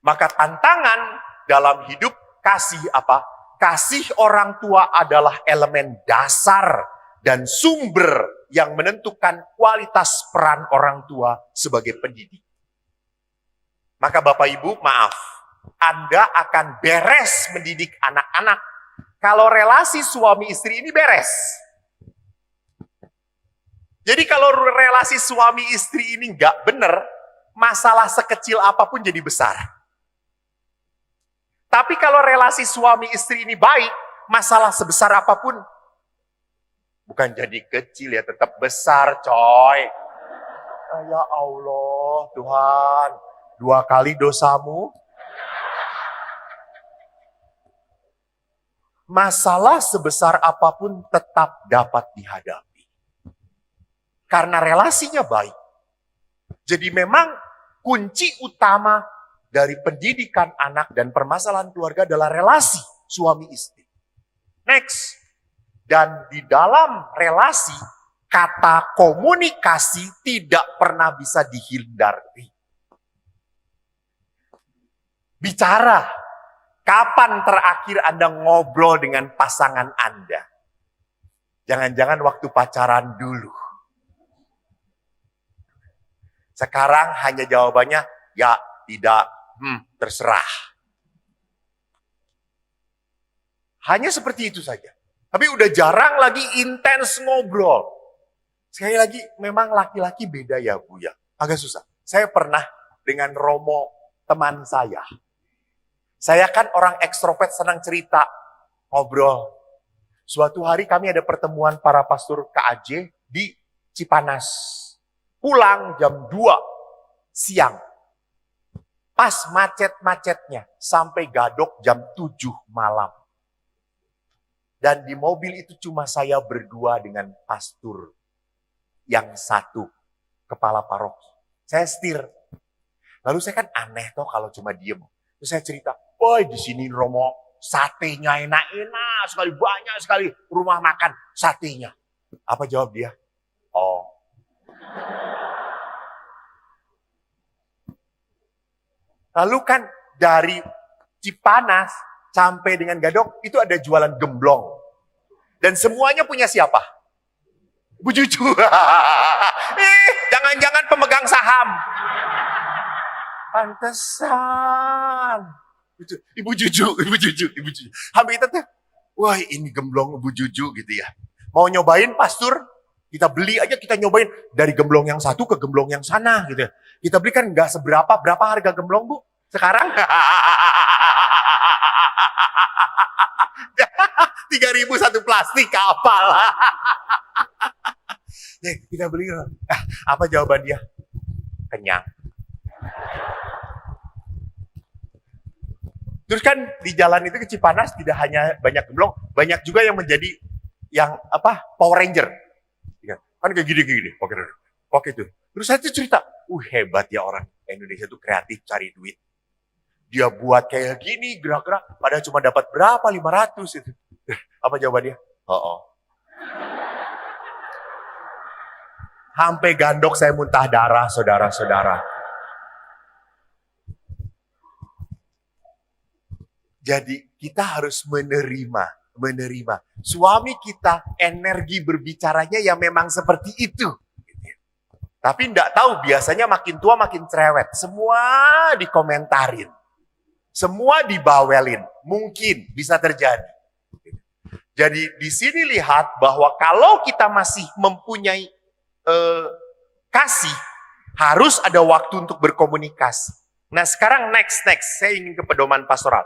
Maka tantangan dalam hidup kasih apa? Kasih orang tua adalah elemen dasar dan sumber yang menentukan kualitas peran orang tua sebagai pendidik. Maka Bapak Ibu, maaf, Anda akan beres mendidik anak-anak kalau relasi suami istri ini beres. Jadi kalau relasi suami istri ini nggak benar, masalah sekecil apapun jadi besar. Tapi kalau relasi suami istri ini baik, masalah sebesar apapun bukan jadi kecil ya, tetap besar, coy. Ya Allah, Tuhan, 2 kali dosamu. Masalah sebesar apapun tetap dapat dihadapi. Karena relasinya baik. Jadi memang kunci utama dari pendidikan anak dan permasalahan keluarga adalah relasi suami istri. Next. Dan di dalam relasi, kata komunikasi tidak pernah bisa dihindari. Bicara, kapan terakhir Anda ngobrol dengan pasangan Anda? Jangan-jangan waktu pacaran dulu. Sekarang hanya jawabannya, ya, tidak, terserah. Hanya seperti itu saja. Tapi udah jarang lagi intens ngobrol. Sekali lagi, memang laki-laki beda ya Bu ya. Agak susah. Saya pernah dengan Romo, teman saya. Saya kan orang ekstrovert, senang cerita, ngobrol. Suatu hari kami ada pertemuan para pastor KAJ di Cipanas. Pulang jam 2 siang. Pas macet-macetnya, sampai Gadok jam 7 malam. Dan di mobil itu cuma saya berdua dengan pastor yang satu, kepala paroki. Saya setir. Lalu saya kan aneh toh kalau cuma diem. Terus saya cerita, "Boy, di sini Romo, satenya enak-enak sekali, banyak sekali rumah makan satenya." Apa jawab dia? "Oh." Lalu kan dari Cipanas sampai dengan Gadok itu ada jualan gemblong. Dan semuanya punya siapa? Bu Juju. Jangan-jangan pemegang saham. Pantesan. Ibu Juju. Habis itu tuh, wah ini gemblong Ibu Juju gitu ya. Mau nyobain pastor, kita beli aja, kita nyobain dari gemblong yang satu ke gemblong yang sana gitu. Kita beli kan nggak seberapa, berapa harga gemblong Bu sekarang? 3.000 satu plastik, kapal. Kita beli, apa jawaban dia? Kenyang. Terus kan di jalan itu ke Cipanas tidak hanya banyak gemblong, banyak juga yang menjadi yang apa? Power Ranger. Kan kayak gini, pakai itu. Terus saya tuh cerita, hebat ya orang Indonesia tuh kreatif cari duit. Dia buat kayak gini, gerak-gerak, padahal cuma dapat berapa? 500 itu. Apa jawabannya? Oh. Sampai Gandok saya muntah darah, saudara-saudara. Jadi kita harus menerima. Suami kita energi berbicaranya yang memang seperti itu. Tapi enggak tahu, biasanya makin tua makin cerewet. Semua dikomentarin. Semua dibawelin. Mungkin bisa terjadi. Jadi di sini lihat bahwa kalau kita masih mempunyai kasih, harus ada waktu untuk berkomunikasi. Nah sekarang next, saya ingin ke pedoman pastoral.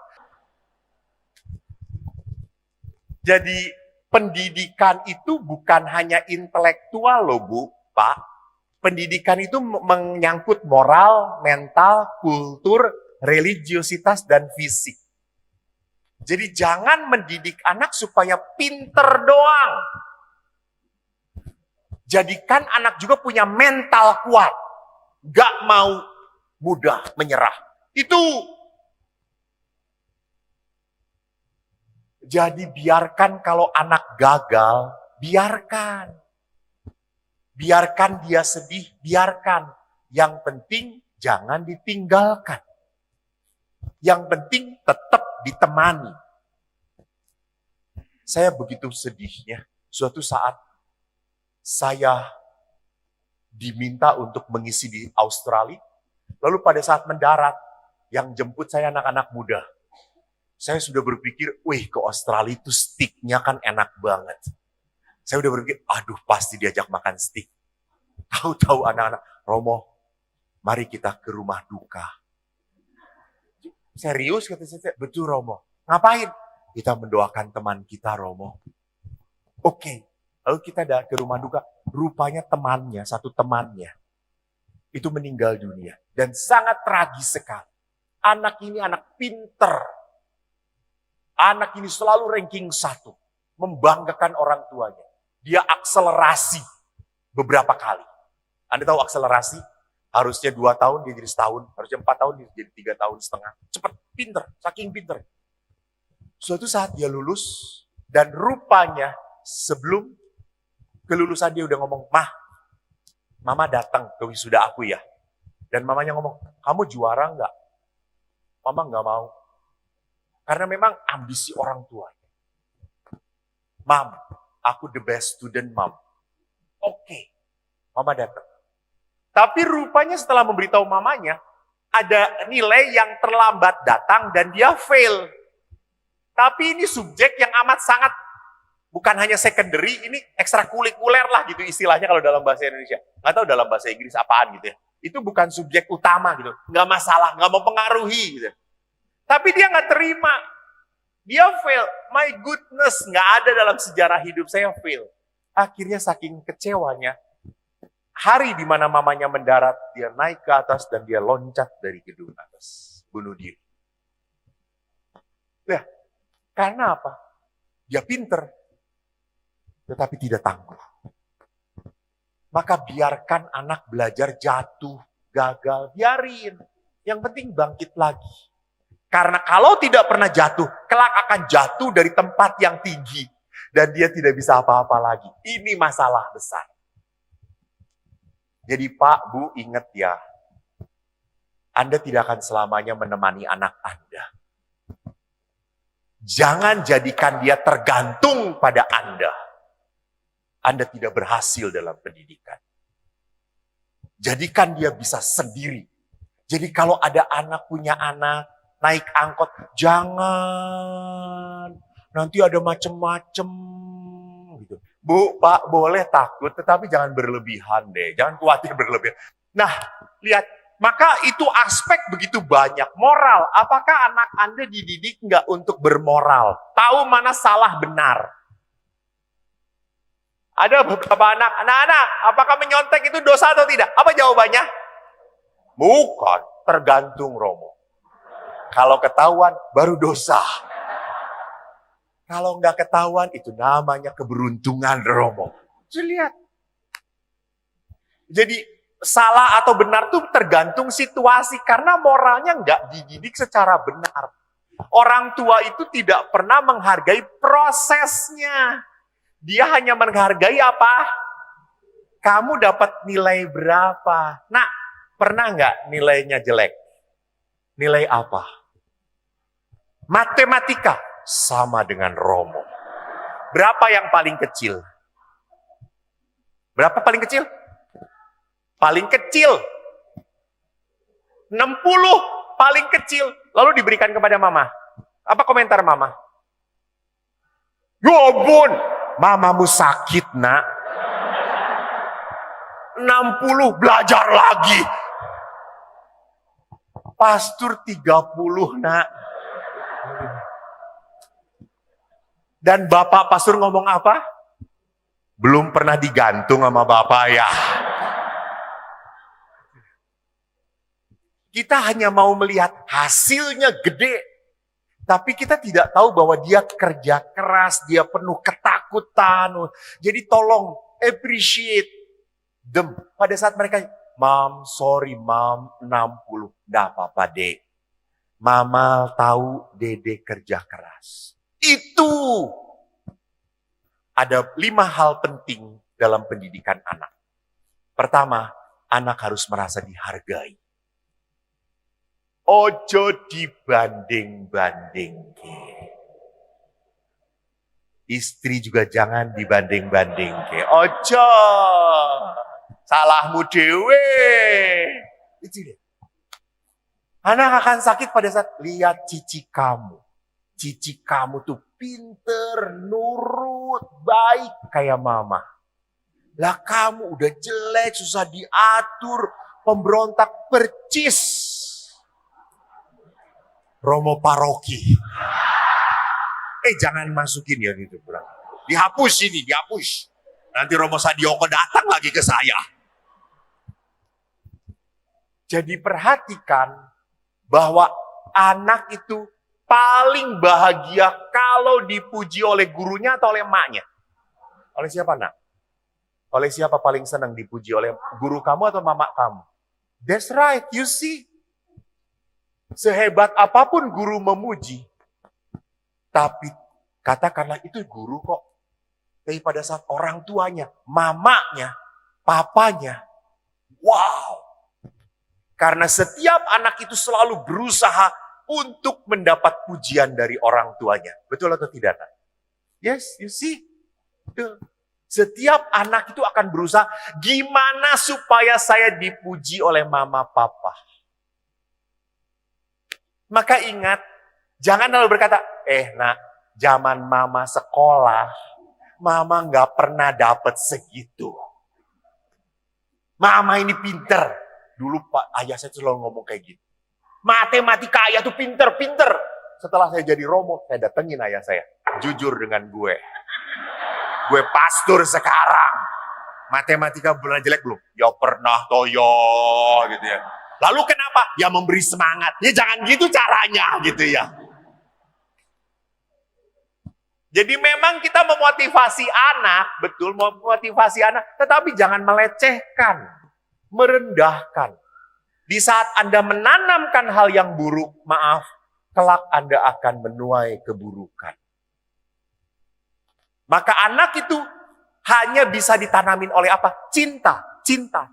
Jadi pendidikan itu bukan hanya intelektual loh Bu, Pak. Pendidikan itu menyangkut moral, mental, kultur, religiositas, dan fisik. Jadi jangan mendidik anak supaya pinter doang. Jadikan anak juga punya mental kuat. Gak mau mudah menyerah. Itu. Jadi biarkan kalau anak gagal, biarkan. Biarkan dia sedih, biarkan. Yang penting jangan ditinggalkan. Yang penting tetap ditemani. Saya begitu sedihnya. Suatu saat saya diminta untuk mengisi di Australia. Lalu pada saat mendarat, yang jemput saya anak-anak muda. Saya sudah berpikir, ke Australia itu steaknya kan enak banget. Saya udah berpikir, aduh pasti diajak makan steak. Tahu-tahu anak-anak, Romo, mari kita ke rumah duka. Serius kata saya, betul Romo. Ngapain? Kita mendoakan teman kita Romo. Oke. Lalu kita ke rumah duka. Rupanya temannya, satu temannya, itu meninggal dunia. Dan sangat tragis sekali. Anak ini anak pinter. Anak ini selalu ranking 1. Membanggakan orang tuanya. Dia akselerasi beberapa kali. Anda tahu akselerasi? Harusnya 2 tahun, dia jadi setahun. Harusnya 4 tahun, dia jadi 3 tahun setengah. Cepat, pinter, saking pinter. Suatu saat dia lulus, dan rupanya sebelum kelulusan dia udah ngomong, "Mah, Mama datang ke wisuda aku ya." Dan mamanya ngomong, "Kamu juara nggak?" Mama nggak mau. Karena memang ambisi orang tua. "Mam, aku the best student, Mam." Oke, Mama datang. Tapi rupanya setelah memberitahu mamanya, ada nilai yang terlambat datang dan dia fail. Tapi ini subjek yang amat sangat, bukan hanya secondary, ini ekstrakurikuler lah gitu istilahnya kalau dalam bahasa Indonesia. Nggak tahu dalam bahasa Inggris apaan gitu ya. Itu bukan subjek utama gitu. Nggak masalah, nggak mempengaruhi gitu. Tapi dia nggak terima. Dia fail. My goodness, nggak ada dalam sejarah hidup saya fail. Akhirnya saking kecewanya, hari di mana mamanya mendarat, dia naik ke atas dan dia loncat dari gedung atas. Bunuh diri. Ya, karena apa? Dia pinter, tetapi tidak tangguh. Maka biarkan anak belajar jatuh, gagal, biarin. Yang penting bangkit lagi. Karena kalau tidak pernah jatuh, kelak akan jatuh dari tempat yang tinggi. Dan dia tidak bisa apa-apa lagi. Ini masalah besar. Jadi Pak, Bu, ingat ya. Anda tidak akan selamanya menemani anak Anda. Jangan jadikan dia tergantung pada Anda. Anda tidak berhasil dalam pendidikan. Jadikan dia bisa sendiri. Jadi kalau ada anak punya anak, naik angkot, jangan. Nanti ada macem-macem. Gitu. Bu, Pak, boleh takut, tetapi jangan berlebihan deh. Jangan khawatir berlebihan. Nah, lihat. Maka itu aspek begitu banyak. Moral, apakah anak Anda dididik nggak untuk bermoral? Tahu mana salah benar? Ada beberapa anak-anak, apakah menyontek itu dosa atau tidak? Apa jawabannya? Bukan, tergantung Romo. Kalau ketahuan, baru dosa. Kalau nggak ketahuan, itu namanya keberuntungan Romo. Lihat. Jadi, salah atau benar itu tergantung situasi. Karena moralnya nggak dididik secara benar. Orang tua itu tidak pernah menghargai prosesnya. Dia hanya menghargai apa? Kamu dapat nilai berapa? Nah, pernah nggak nilainya jelek? Nilai apa? Matematika sama dengan Romo. Berapa yang paling kecil? Berapa paling kecil? Paling kecil. 60 paling kecil. Lalu diberikan kepada mama. Apa komentar mama? Ya ampun, mamamu sakit, Nak. 60 belajar lagi. Pastur 30, Nak. Dan bapak pastur ngomong apa? Belum pernah digantung sama bapak ya. Kita hanya mau melihat hasilnya gede. Tapi kita tidak tahu bahwa dia kerja keras, dia penuh ketakutan. Jadi tolong appreciate them. Pada saat mereka, Mam, sorry Mam, 60. Nggak apa-apa dek. Mama tahu dede kerja keras. Itu. Ada 5 hal penting dalam pendidikan anak. Pertama, anak harus merasa dihargai. Ojo dibanding-bandingke. Istri juga jangan dibanding-bandingke. Ojo. Salahmu dewe. Itu deh. Anak akan sakit pada saat lihat cici kamu. Cici kamu tuh pinter, nurut, baik kayak mama. Lah kamu udah jelek, susah diatur, pemberontak, percis. Romo paroki. Jangan masukin ya gitu. Dihapus ini, dihapus. Nanti Romo Sadioko datang lagi ke saya. Jadi perhatikan bahwa anak itu paling bahagia kalau dipuji oleh gurunya atau oleh emaknya. Oleh siapa, Nak? Oleh siapa paling senang dipuji? Oleh guru kamu atau mama kamu? That's right, you see. Sehebat apapun guru memuji, tapi katakanlah itu guru kok. Tapi pada saat orang tuanya, mamanya, papanya, wow. Karena setiap anak itu selalu berusaha untuk mendapat pujian dari orang tuanya. Betul atau tidak? Yes, you see? Betul. Setiap anak itu akan berusaha, gimana supaya saya dipuji oleh mama papa. Maka ingat, jangan lalu berkata, nak, zaman mama sekolah, mama nggak pernah dapat segitu. Mama ini pinter. Dulu Pak ayah saya selalu ngomong kayak gitu. Matematika ayah tuh pinter. Setelah saya jadi romo, saya datengin ayah saya. Jujur dengan gue. Gue pastor sekarang. Matematika pernah jelek belum? Ya pernah toyo gitu ya. Lalu kenapa? Ya memberi semangat. Ya jangan gitu caranya gitu ya. Jadi memang kita memotivasi anak, betul memotivasi anak, tetapi jangan melecehkan, merendahkan. Di saat Anda menanamkan hal yang buruk, maaf, kelak Anda akan menuai keburukan. Maka anak itu hanya bisa ditanamin oleh apa? Cinta.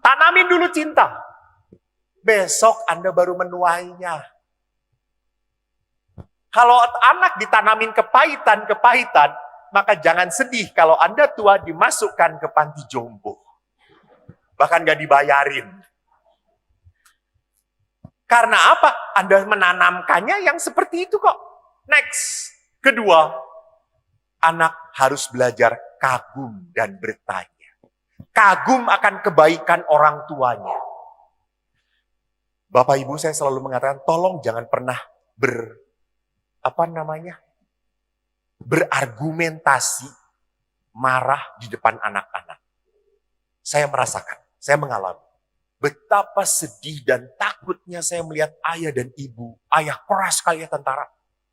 Tanamin dulu cinta. Besok Anda baru menuainya. Kalau anak ditanamin kepahitan, maka jangan sedih kalau Anda tua dimasukkan ke panti jompo. Bahkan gak dibayarin. Karena apa? Anda menanamkannya yang seperti itu kok. Next. Kedua, anak harus belajar kagum dan bertanya. Kagum akan kebaikan orang tuanya. Bapak Ibu saya selalu mengatakan, tolong jangan pernah berargumentasi marah di depan anak-anak. Saya merasakan, saya mengalami. Betapa sedih dan takutnya saya melihat ayah dan ibu. Ayah keras sekali ya tentara.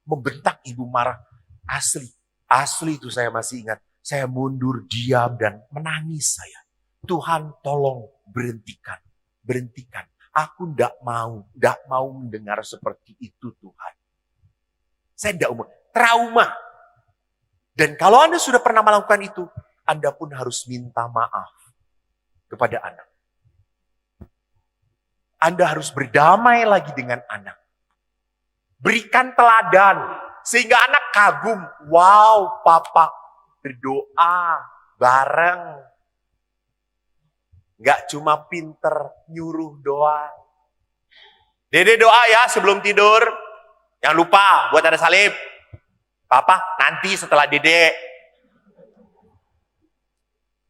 Membentak ibu marah. Asli itu saya masih ingat. Saya mundur, diam, dan menangis saya. Tuhan tolong berhentikan. Aku tidak mau mendengar seperti itu Tuhan. Saya tidak mau. Trauma. Dan kalau Anda sudah pernah melakukan itu, Anda pun harus minta maaf kepada anak. Anda harus berdamai lagi dengan anak. Berikan teladan. Sehingga anak kagum. Wow, papa berdoa bareng. Gak cuma pinter nyuruh doa. Dede doa ya sebelum tidur. Jangan lupa buat ada salib. Papa nanti setelah Dede.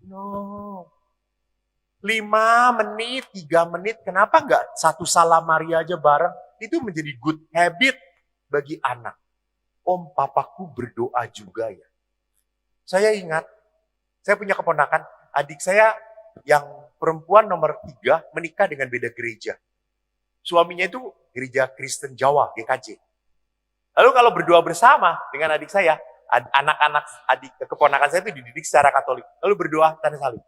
No. 5 menit, 3 menit. Kenapa nggak satu salam Maria aja bareng? Itu menjadi good habit bagi anak. Om, papaku berdoa juga ya. Saya ingat, saya punya keponakan, adik saya yang perempuan nomor 3 menikah dengan beda gereja. Suaminya itu gereja Kristen Jawa, GKJ. Lalu kalau berdoa bersama dengan adik saya, anak-anak adik keponakan saya itu dididik secara Katolik. Lalu berdoa tanda salib.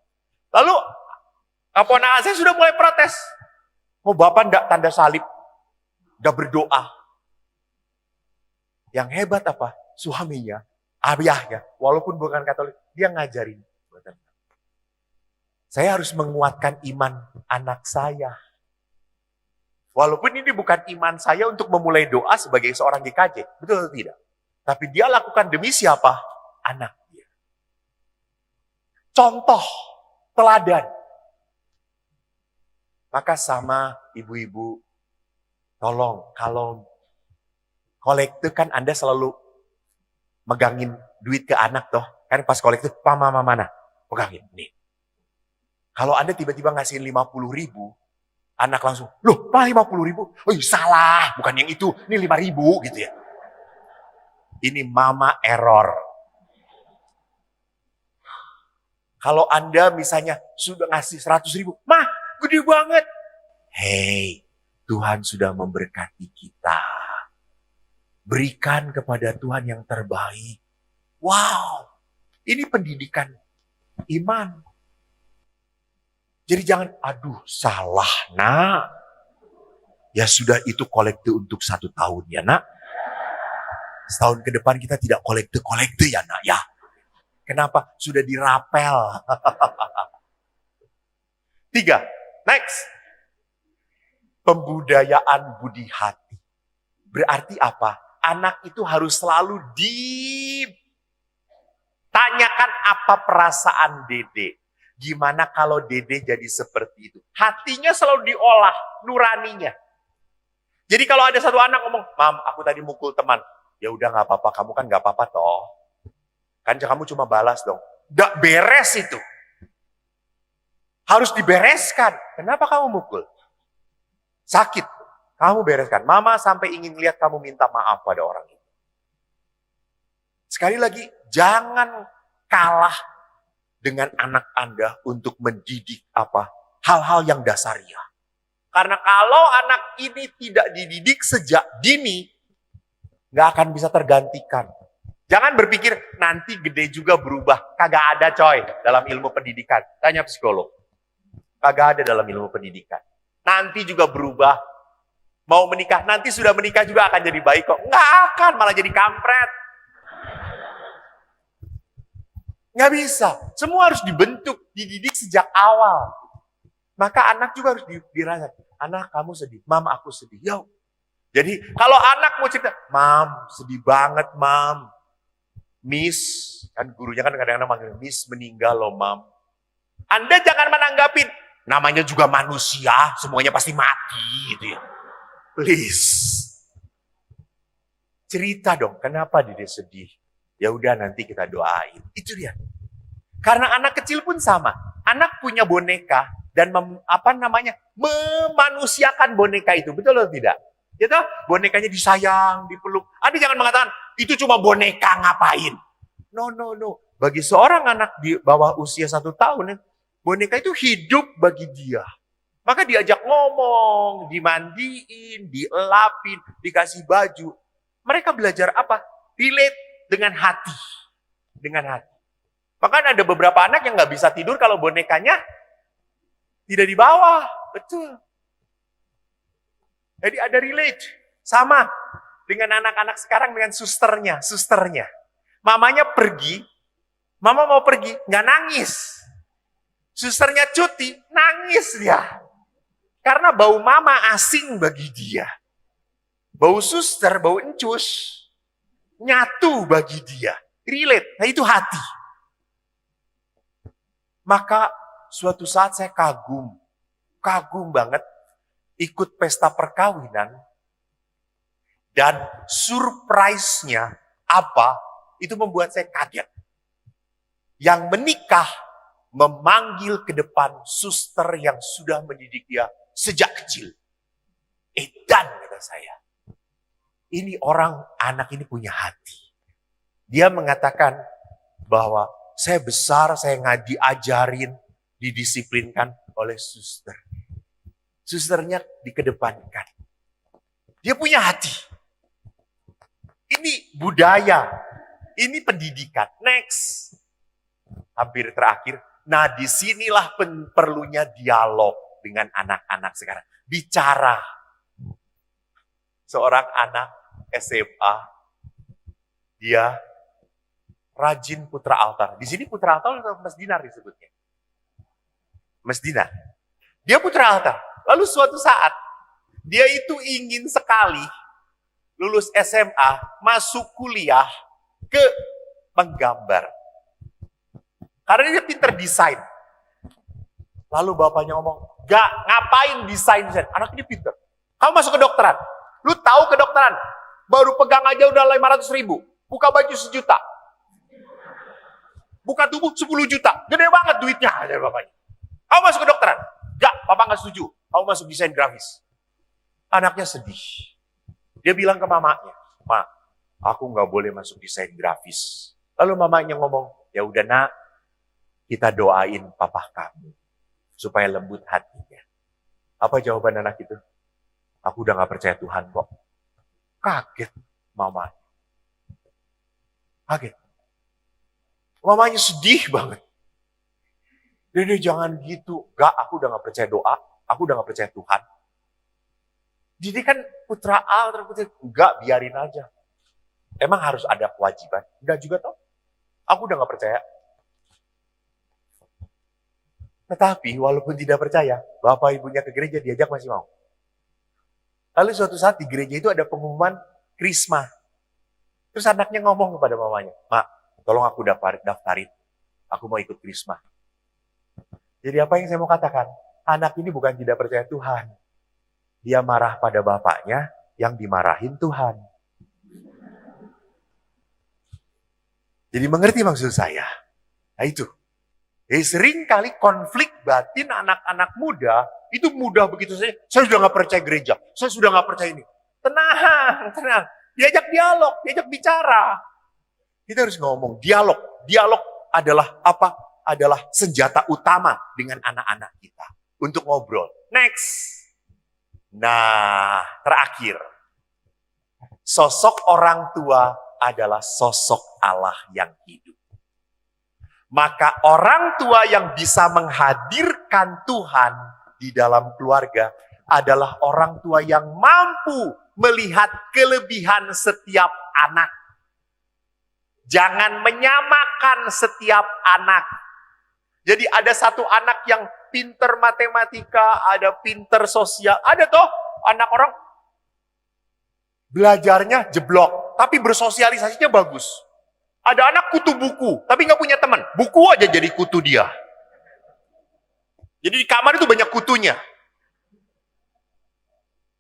Lalu keponakan saya sudah mulai protes. Mau bapak enggak tanda salib? Enggak berdoa. Yang hebat apa? Suaminya, ayahnya, walaupun bukan Katolik, dia ngajarin. Saya harus menguatkan iman anak saya. Walaupun ini bukan iman saya untuk memulai doa sebagai seorang GKJ. Betul atau tidak? Tapi dia lakukan demi siapa? Anak dia. Contoh, teladan. Maka sama ibu-ibu, tolong kalau kolektif kan Anda selalu megangin duit ke anak toh. Kan pas kolektif, mama mana? Pegangin, nih. Kalau Anda tiba-tiba ngasihin 50.000, anak langsung, loh, Pak 50.000? Oh salah, bukan yang itu, ini 5.000 gitu ya. Ini mama error. Kalau Anda misalnya sudah ngasih 100.000, mah gede banget. Hei, Tuhan sudah memberkati kita. Berikan kepada Tuhan yang terbaik. Wow, ini pendidikan iman. Jadi jangan, aduh salah nak. Ya sudah itu kolekte untuk 1 tahun ya nak. Setahun ke depan kita tidak kolekte ya nak ya. Kenapa? Sudah dirapel. 3, next. Pembudayaan budi hati. Berarti apa? Anak itu harus selalu ditanyakan apa perasaan Dede. Gimana kalau Dede jadi seperti itu? Hatinya selalu diolah, nuraninya. Jadi kalau ada satu anak ngomong, Mam, aku tadi mukul teman. Ya udah gak apa-apa, kamu kan gak apa-apa toh. Kan kamu cuma balas dong. Gak beres itu. Harus dibereskan. Kenapa kamu mukul? Sakit. Kamu bereskan. Mama sampai ingin lihat kamu minta maaf pada orang itu. Sekali lagi, jangan kalah dengan anak Anda untuk mendidik hal-hal yang dasariah. Karena kalau anak ini tidak dididik sejak dini, nggak akan bisa tergantikan. Jangan berpikir nanti gede juga berubah. Kagak ada coy dalam ilmu pendidikan. Tanya psikolog. Kagak ada dalam ilmu pendidikan. Nanti juga berubah. Mau menikah, nanti sudah menikah juga akan jadi baik kok. Nggak akan, malah jadi kampret. Nggak bisa. Semua harus dibentuk, dididik sejak awal. Maka anak juga harus dirasakan. Anak, kamu sedih. Mam, aku sedih. Yo. Jadi kalau anak mau cerita, Mam, sedih banget, Mam. Miss, kan gurunya kan kadang-kadang manggil, Miss meninggal loh, Mam. Anda jangan menanggapin. Namanya juga manusia, semuanya pasti mati gitu ya. Please. Cerita dong, kenapa Dede sedih? Ya udah nanti kita doain. Itu dia. Karena anak kecil pun sama. Anak punya boneka dan memanusiakan boneka itu. Betul atau tidak? Gitu? Bonekanya disayang, dipeluk. Anda jangan mengatakan, itu cuma boneka ngapain? No. Bagi seorang anak di bawah usia 1 tahun, boneka itu hidup bagi dia. Maka diajak ngomong, dimandiin, dielapin, dikasih baju. Mereka belajar apa? Relate dengan hati. Dengan hati. Maka ada beberapa anak yang nggak bisa tidur kalau bonekanya tidak di bawah. Betul. Jadi ada relate. Sama dengan anak-anak sekarang dengan susternya. Mamanya pergi, mama mau pergi, nggak nangis. Susternya cuti, nangis dia. Karena bau mama asing bagi dia. Bau suster, bau encus, nyatu bagi dia. Relate, nah itu hati. Maka suatu saat saya kagum banget ikut pesta perkawinan. Dan surprise-nya itu membuat saya kaget. Yang menikah memanggil ke depan suster yang sudah mendidik dia sejak kecil. Edan, kata saya. Ini anak ini punya hati. Dia mengatakan bahwa saya besar, saya diajarin, didisiplinkan oleh suster. Susternya dikedepankan. Dia punya hati. Ini budaya. Ini pendidikan. Next. Hampir terakhir. Nah, disinilah perlunya dialog dengan anak-anak sekarang. Bicara. Seorang anak SMA, dia rajin putra altar. Di sini putra altar atau Mas Dinar disebutnya? Mas Dinar. Dia putra altar. Lalu suatu saat, dia itu ingin sekali lulus SMA, masuk kuliah ke menggambar. Karena dia pinter desain. Lalu bapaknya ngomong, gak ngapain desain. Anak ini pinter. Kamu masuk kedokteran. Lu tahu kedokteran. Baru pegang aja udah 500.000. Buka baju 1 juta. Buka tubuh 10 juta. Gede banget duitnya. Ada bapaknya. Kamu masuk kedokteran. Gak, papa gak setuju. Kamu masuk desain grafis. Anaknya sedih. Dia bilang ke mamanya, Ma, aku gak boleh masuk desain grafis. Lalu mamanya ngomong, ya udah nak, kita doain papa kamu supaya lembut hatinya. Apa jawaban anak itu? Aku udah gak percaya Tuhan kok. Kaget mamanya. Kaget. Mamanya sedih banget. Dede jangan gitu. Gak, aku udah gak percaya doa. Aku udah gak percaya Tuhan. Jadi kan putra altar, enggak, biarin aja. Emang harus ada kewajiban? Enggak juga toh. Aku udah gak percaya. Tetapi walaupun tidak percaya, bapak ibunya ke gereja diajak masih mau. Lalu suatu saat di gereja itu ada pengumuman Krisma. Terus anaknya ngomong kepada mamanya, Mak, tolong aku daftarin. Aku mau ikut Krisma. Jadi apa yang saya mau katakan? Anak ini bukan tidak percaya Tuhan. Dia marah pada bapaknya yang dimarahin Tuhan. Jadi mengerti maksud saya? Nah itu. Jadi sering kali konflik batin anak-anak muda, itu mudah begitu saja. Saya sudah gak percaya gereja, saya sudah gak percaya ini. Tenang. Diajak dialog, diajak bicara. Kita harus ngomong dialog. Dialog adalah apa? Adalah senjata utama dengan anak-anak kita. Untuk ngobrol. Next. Nah, terakhir. Sosok orang tua adalah sosok Allah yang hidup. Maka orang tua yang bisa menghadirkan Tuhan di dalam keluarga adalah orang tua yang mampu melihat kelebihan setiap anak. Jangan menyamakan setiap anak. Jadi ada satu anak yang pinter matematika, ada pinter sosial, ada toh anak orang belajarnya jeblok, tapi bersosialisasinya bagus. Ada anak kutu buku, tapi nggak punya teman. Buku aja jadi kutu dia. Jadi di kamar itu banyak kutunya.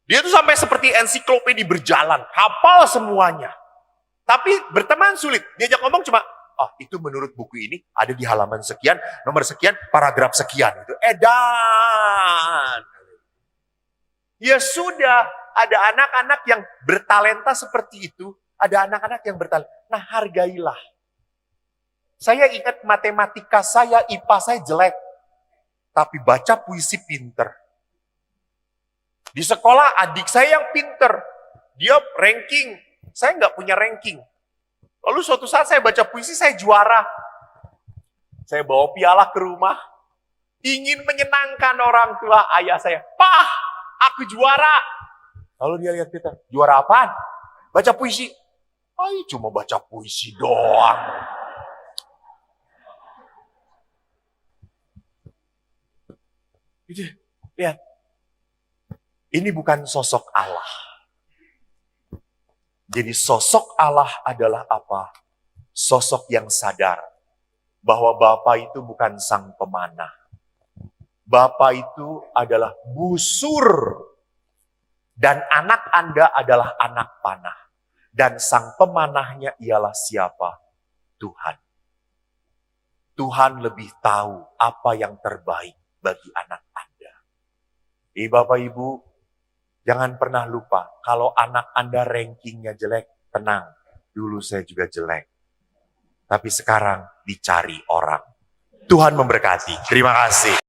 Dia tuh sampai seperti ensiklopedi berjalan, hafal semuanya. Tapi berteman sulit. Diajak ngomong cuma, itu menurut buku ini ada di halaman sekian, nomor sekian, paragraf sekian. Itu edan. Ya sudah, ada anak-anak yang bertalenta seperti itu. Ada anak-anak yang bertalenta. Nah, hargailah. Saya ingat matematika saya, IPA saya jelek. Tapi baca puisi pinter. Di sekolah adik saya yang pinter. Dia ranking. Saya nggak punya ranking. Lalu suatu saat saya baca puisi, saya juara. Saya bawa piala ke rumah. Ingin menyenangkan orang tua ayah saya. Pak, aku juara. Lalu dia lihat kita, juara apaan? Baca puisi. Cuma baca puisi doang. Lihat. Ini bukan sosok Allah. Jadi sosok Allah adalah apa? Sosok yang sadar bahwa Bapa itu bukan sang pemanah. Bapa itu adalah busur. Dan anak Anda adalah anak panah. Dan sang pemanahnya ialah siapa? Tuhan. Tuhan lebih tahu apa yang terbaik bagi anak Anda. Jadi Bapak Ibu, jangan pernah lupa, kalau anak Anda rankingnya jelek, tenang, dulu saya juga jelek. Tapi sekarang dicari orang. Tuhan memberkati. Terima kasih.